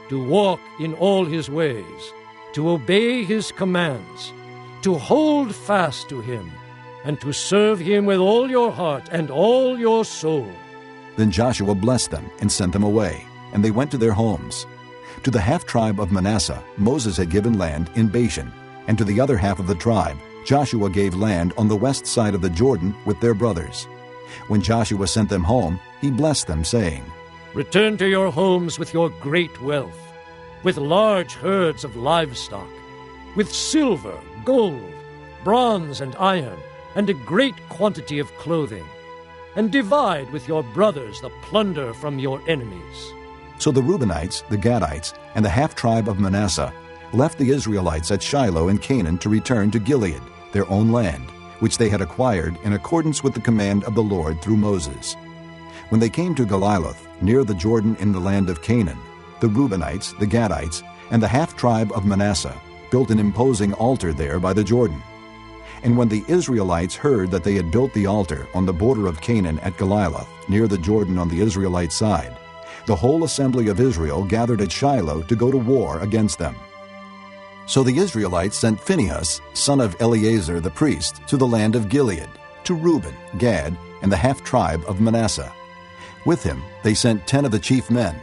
to walk in all his ways, to obey his commands, to hold fast to him, and to serve him with all your heart and all your soul. Then Joshua blessed them and sent them away, and they went to their homes. To the half-tribe of Manasseh Moses had given land in Bashan, and to the other half of the tribe Joshua gave land on the west side of the Jordan with their brothers. When Joshua sent them home, he blessed them, saying, Return to your homes with your great wealth, with large herds of livestock, with silver, gold, bronze, and iron, and a great quantity of clothing, and divide with your brothers the plunder from your enemies. So the Reubenites, the Gadites, and the half-tribe of Manasseh left the Israelites at Shiloh in Canaan to return to Gilead, their own land, which they had acquired in accordance with the command of the Lord through Moses. When they came to Geliloth, near the Jordan in the land of Canaan, the Reubenites, the Gadites, and the half-tribe of Manasseh built an imposing altar there by the Jordan. And when the Israelites heard that they had built the altar on the border of Canaan at Geliloth, near the Jordan on the Israelite side, the whole assembly of Israel gathered at Shiloh to go to war against them. So the Israelites sent Phinehas, son of Eleazar the priest, to the land of Gilead, to Reuben, Gad, and the half-tribe of Manasseh, With him they sent 10 of the chief men,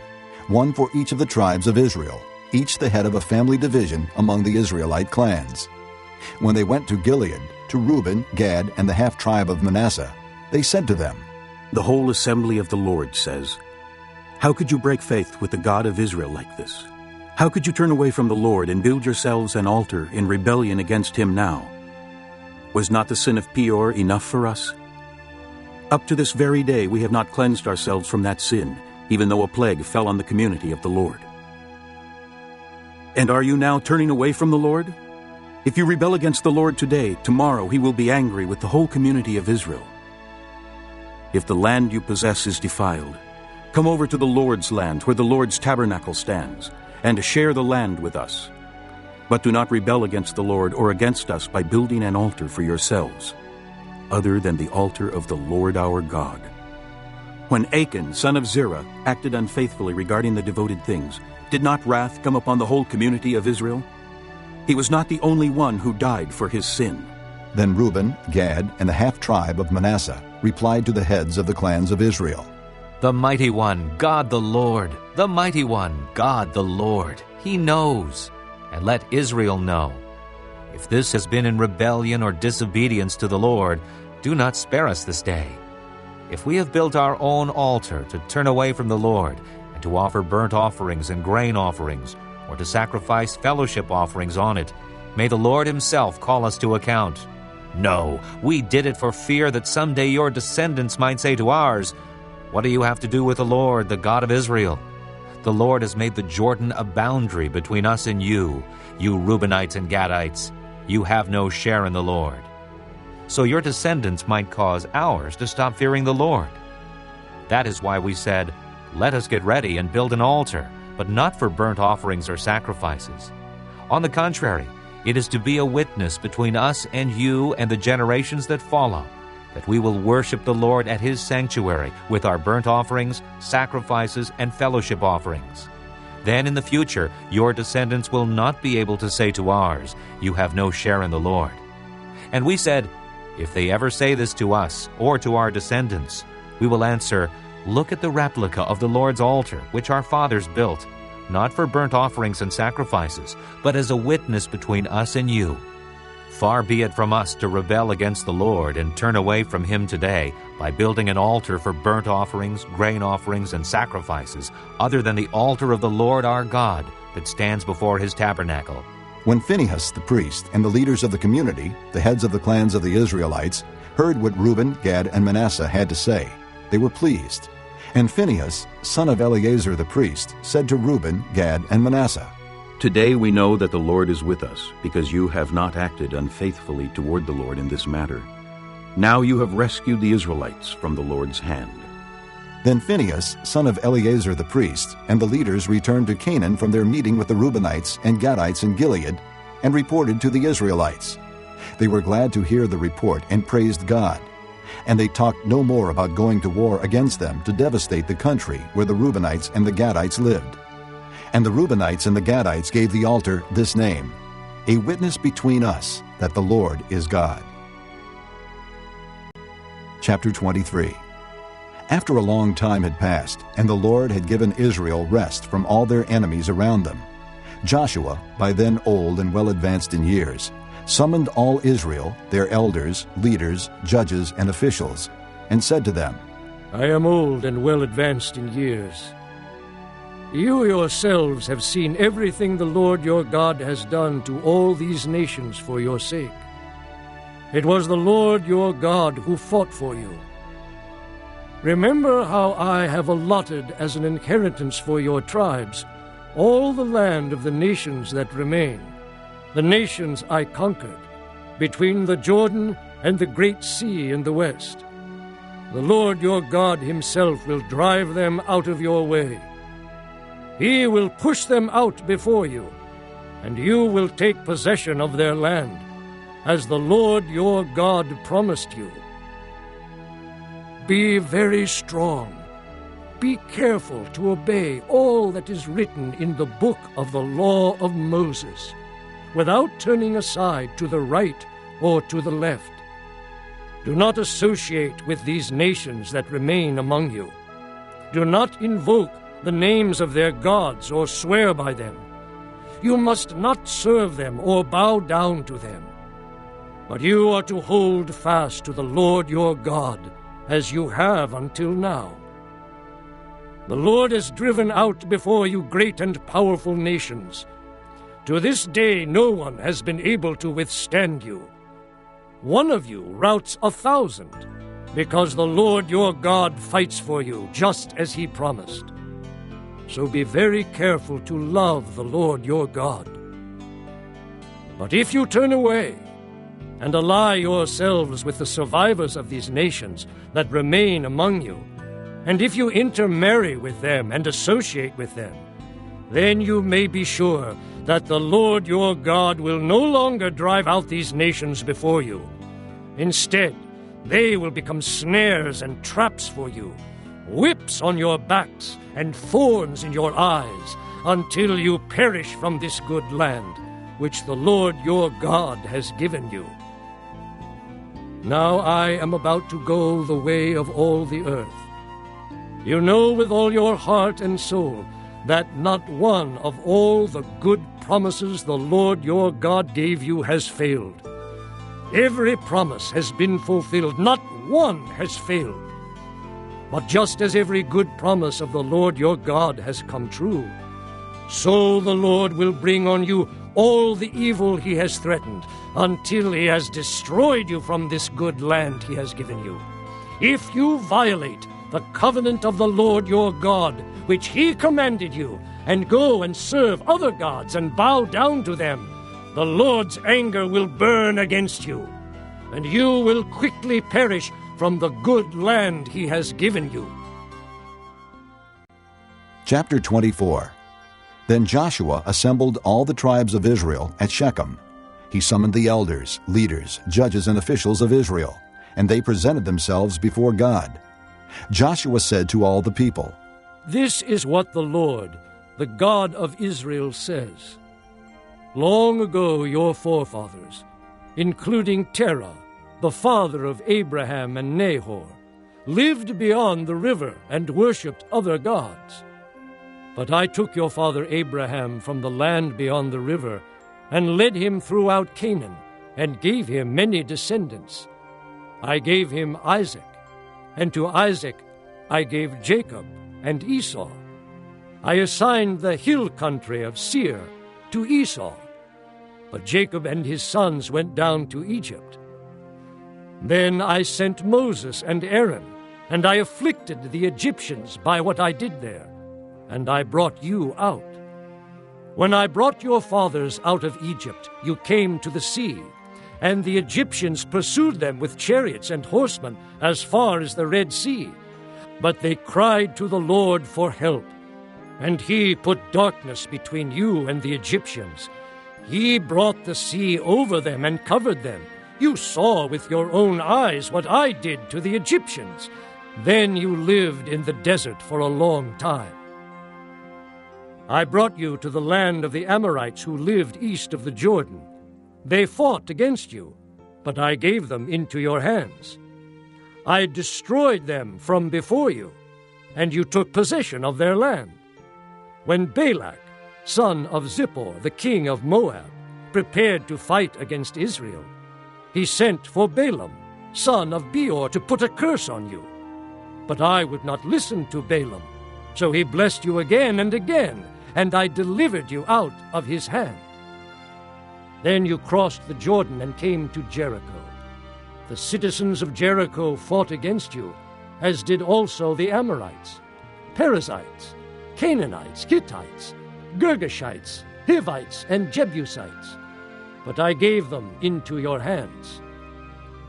one for each of the tribes of Israel, each the head of a family division among the Israelite clans. When they went to Gilead, to Reuben, Gad, and the half-tribe of Manasseh, they said to them, "The whole assembly of the Lord says, how could you break faith with the God of Israel like this? How could you turn away from the Lord and build yourselves an altar in rebellion against him now? Was not the sin of Peor enough for us? Up to this very day we have not cleansed ourselves from that sin, even though a plague fell on the community of the Lord. And are you now turning away from the Lord? If you rebel against the Lord today, tomorrow he will be angry with the whole community of Israel. If the land you possess is defiled, come over to the Lord's land where the Lord's tabernacle stands, and share the land with us. But do not rebel against the Lord or against us by building an altar for yourselves, other than the altar of the Lord our God." When Achan, son of Zerah, acted unfaithfully regarding the devoted things, did not wrath come upon the whole community of Israel? He was not the only one who died for his sin. Then Reuben, Gad, and the half-tribe of Manasseh replied to the heads of the clans of Israel, "The Mighty One, God the Lord, the Mighty One, God the Lord, He knows, and let Israel know. If this has been in rebellion or disobedience to the Lord, do not spare us this day. If we have built our own altar to turn away from the Lord, and to offer burnt offerings and grain offerings, or to sacrifice fellowship offerings on it, may the Lord himself call us to account. No, we did it for fear that someday your descendants might say to ours, 'What do you have to do with the Lord, the God of Israel? The Lord has made the Jordan a boundary between us and you Reubenites and Gadites. You have no share in the Lord.' So your descendants might cause ours to stop fearing the Lord. That is why we said, 'Let us get ready and build an altar, but not for burnt offerings or sacrifices. On the contrary, it is to be a witness between us and you and the generations that follow, that we will worship the Lord at his sanctuary with our burnt offerings, sacrifices, and fellowship offerings. Then in the future, your descendants will not be able to say to ours, 'You have no share in the Lord.'" And we said, "If they ever say this to us or to our descendants, we will answer, 'Look at the replica of the Lord's altar, which our fathers built, not for burnt offerings and sacrifices, but as a witness between us and you. Far be it from us to rebel against the Lord and turn away from him today by building an altar for burnt offerings, grain offerings, and sacrifices, other than the altar of the Lord our God that stands before his tabernacle." When Phinehas the priest and the leaders of the community, the heads of the clans of the Israelites, heard what Reuben, Gad, and Manasseh had to say, they were pleased. And Phinehas, son of Eleazar the priest, said to Reuben, Gad, and Manasseh, "Today we know that the Lord is with us, because you have not acted unfaithfully toward the Lord in this matter. Now you have rescued the Israelites from the Lord's hand." Then Phinehas, son of Eleazar the priest, and the leaders returned to Canaan from their meeting with the Reubenites and Gadites in Gilead, and reported to the Israelites. They were glad to hear the report and praised God. And they talked no more about going to war against them to devastate the country where the Reubenites and the Gadites lived. And the Reubenites and the Gadites gave the altar this name, "A witness between us that the Lord is God." Chapter 23. After a long time had passed, and the Lord had given Israel rest from all their enemies around them, Joshua, by then old and well advanced in years, summoned all Israel, their elders, leaders, judges, and officials, and said to them, "I am old and well advanced in years. You yourselves have seen everything the Lord your God has done to all these nations for your sake. It was the Lord your God who fought for you. Remember how I have allotted as an inheritance for your tribes all the land of the nations that remain, the nations I conquered, between the Jordan and the great sea in the west. The Lord your God himself will drive them out of your way. He will push them out before you, and you will take possession of their land, as the Lord your God promised you. Be very strong. Be careful to obey all that is written in the book of the law of Moses, without turning aside to the right or to the left. Do not associate with these nations that remain among you. Do not invoke the names of their gods or swear by them. You must not serve them or bow down to them. But you are to hold fast to the Lord your God, as you have until now. The Lord has driven out before you great and powerful nations. To this day no one has been able to withstand you. One of you routs 1,000, because the Lord your God fights for you, just as he promised. So be very careful to love the Lord your God. But if you turn away and ally yourselves with the survivors of these nations that remain among you, and if you intermarry with them and associate with them, then you may be sure that the Lord your God will no longer drive out these nations before you. Instead, they will become snares and traps for you, whips on your backs and thorns in your eyes, until you perish from this good land, which the Lord your God has given you. Now I am about to go the way of all the earth. You know with all your heart and soul that not one of all the good promises the Lord your God gave you has failed. Every promise has been fulfilled, not one has failed. But just as every good promise of the Lord your God has come true, so the Lord will bring on you all the evil he has threatened, until he has destroyed you from this good land he has given you. If you violate the covenant of the Lord your God, which he commanded you, and go and serve other gods and bow down to them, the Lord's anger will burn against you, and you will quickly perish from the good land he has given you. Chapter 24. Then Joshua assembled all the tribes of Israel at Shechem. He summoned the elders, leaders, judges, and officials of Israel, and they presented themselves before God. Joshua said to all the people, This is what the Lord, the God of Israel, says. Long ago your forefathers, including Terah, the father of Abraham and Nahor, lived beyond the river and worshipped other gods. But I took your father Abraham from the land beyond the river and led him throughout Canaan and gave him many descendants. I gave him Isaac, and to Isaac I gave Jacob and Esau. I assigned the hill country of Seir to Esau, but Jacob and his sons went down to Egypt. Then I sent Moses and Aaron, and I afflicted the Egyptians by what I did there, and I brought you out. When I brought your fathers out of Egypt, you came to the sea, and the Egyptians pursued them with chariots and horsemen as far as the Red Sea. But they cried to the Lord for help, and he put darkness between you and the Egyptians. He brought the sea over them and covered them. You saw with your own eyes what I did to the Egyptians. Then you lived in the desert for a long time. I brought you to the land of the Amorites who lived east of the Jordan. They fought against you, but I gave them into your hands. I destroyed them from before you, and you took possession of their land. When Balak, son of Zippor, the king of Moab, prepared to fight against Israel, he sent for Balaam, son of Beor, to put a curse on you. But I would not listen to Balaam, so he blessed you again and again, and I delivered you out of his hand. Then you crossed the Jordan and came to Jericho. The citizens of Jericho fought against you, as did also the Amorites, Perizzites, Canaanites, Hittites, Girgashites, Hivites, and Jebusites. But I gave them into your hands.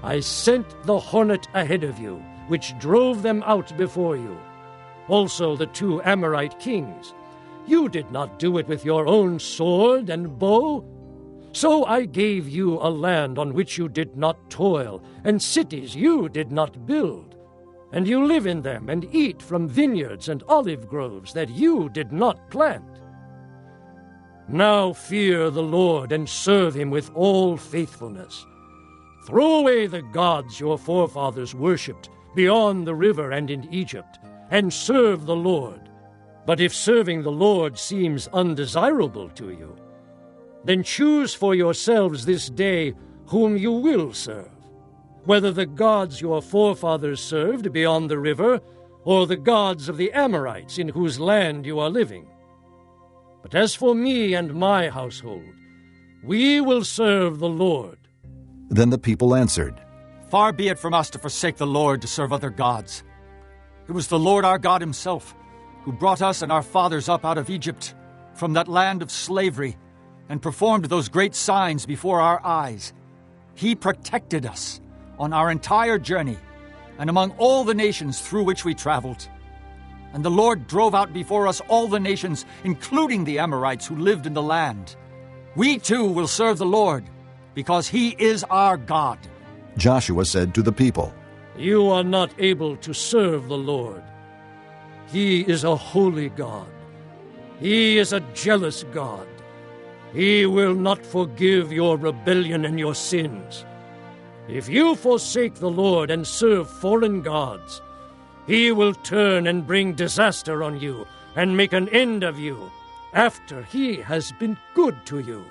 I sent the hornet ahead of you, which drove them out before you. Also the 2 Amorite kings. You did not do it with your own sword and bow. So I gave you a land on which you did not toil, and cities you did not build. And you live in them and eat from vineyards and olive groves that you did not plant. Now fear the Lord and serve him with all faithfulness. Throw away the gods your forefathers worshipped beyond the river and in Egypt, and serve the Lord. But if serving the Lord seems undesirable to you, then choose for yourselves this day whom you will serve, whether the gods your forefathers served beyond the river, or the gods of the Amorites in whose land you are living. But as for me and my household, we will serve the Lord." Then the people answered, "Far be it from us to forsake the Lord to serve other gods. It was the Lord our God himself who brought us and our fathers up out of Egypt, from that land of slavery, and performed those great signs before our eyes. He protected us on our entire journey and among all the nations through which we traveled. And the Lord drove out before us all the nations, including the Amorites who lived in the land. We too will serve the Lord, because he is our God." Joshua said to the people, "You are not able to serve the Lord. He is a holy God. He is a jealous God. He will not forgive your rebellion and your sins. If you forsake the Lord and serve foreign gods, he will turn and bring disaster on you and make an end of you after he has been good to you."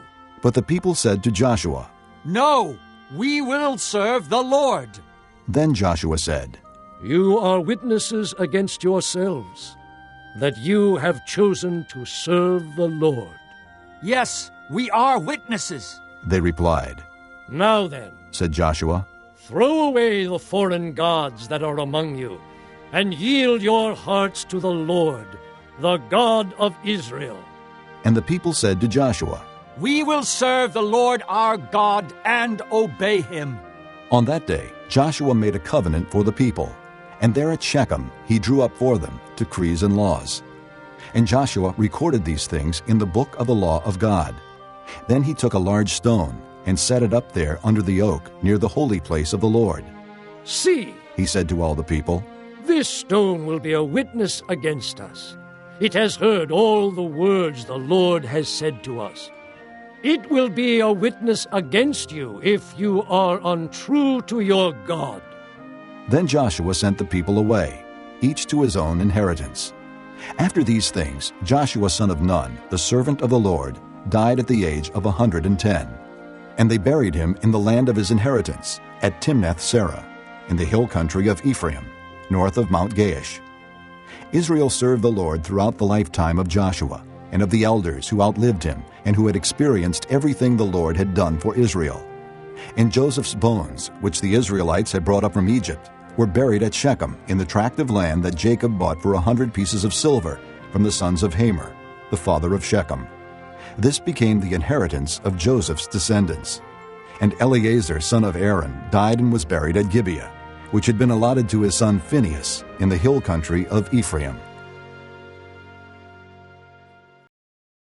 But the people said to Joshua, "No, we will serve the Lord." Then Joshua said, "You are witnesses against yourselves that you have chosen to serve the Lord." "Yes, we are witnesses," they replied. "Now then," said Joshua, "throw away the foreign gods that are among you, and yield your hearts to the Lord, the God of Israel." And the people said to Joshua, "We will serve the Lord our God and obey him." On that day Joshua made a covenant for the people, and there at Shechem he drew up for them decrees and laws. And Joshua recorded these things in the book of the law of God. Then he took a large stone and set it up there under the oak near the holy place of the Lord. "See," he said to all the people, "this stone will be a witness against us. It has heard all the words the Lord has said to us. It will be a witness against you if you are untrue to your God." Then Joshua sent the people away, each to his own inheritance. After these things, Joshua son of Nun, the servant of the Lord, died at the age of 110. And they buried him in the land of his inheritance, at Timnath-Serah, in the hill country of Ephraim, north of Mount Gaash. Israel served the Lord throughout the lifetime of Joshua, and of the elders who outlived him, and who had experienced everything the Lord had done for Israel. And Joseph's bones, which the Israelites had brought up from Egypt, were buried at Shechem in the tract of land that Jacob bought for 100 pieces of silver from the sons of Hamor, the father of Shechem. This became the inheritance of Joseph's descendants. And Eleazar son of Aaron died and was buried at Gibeah, which had been allotted to his son Phinehas in the hill country of Ephraim.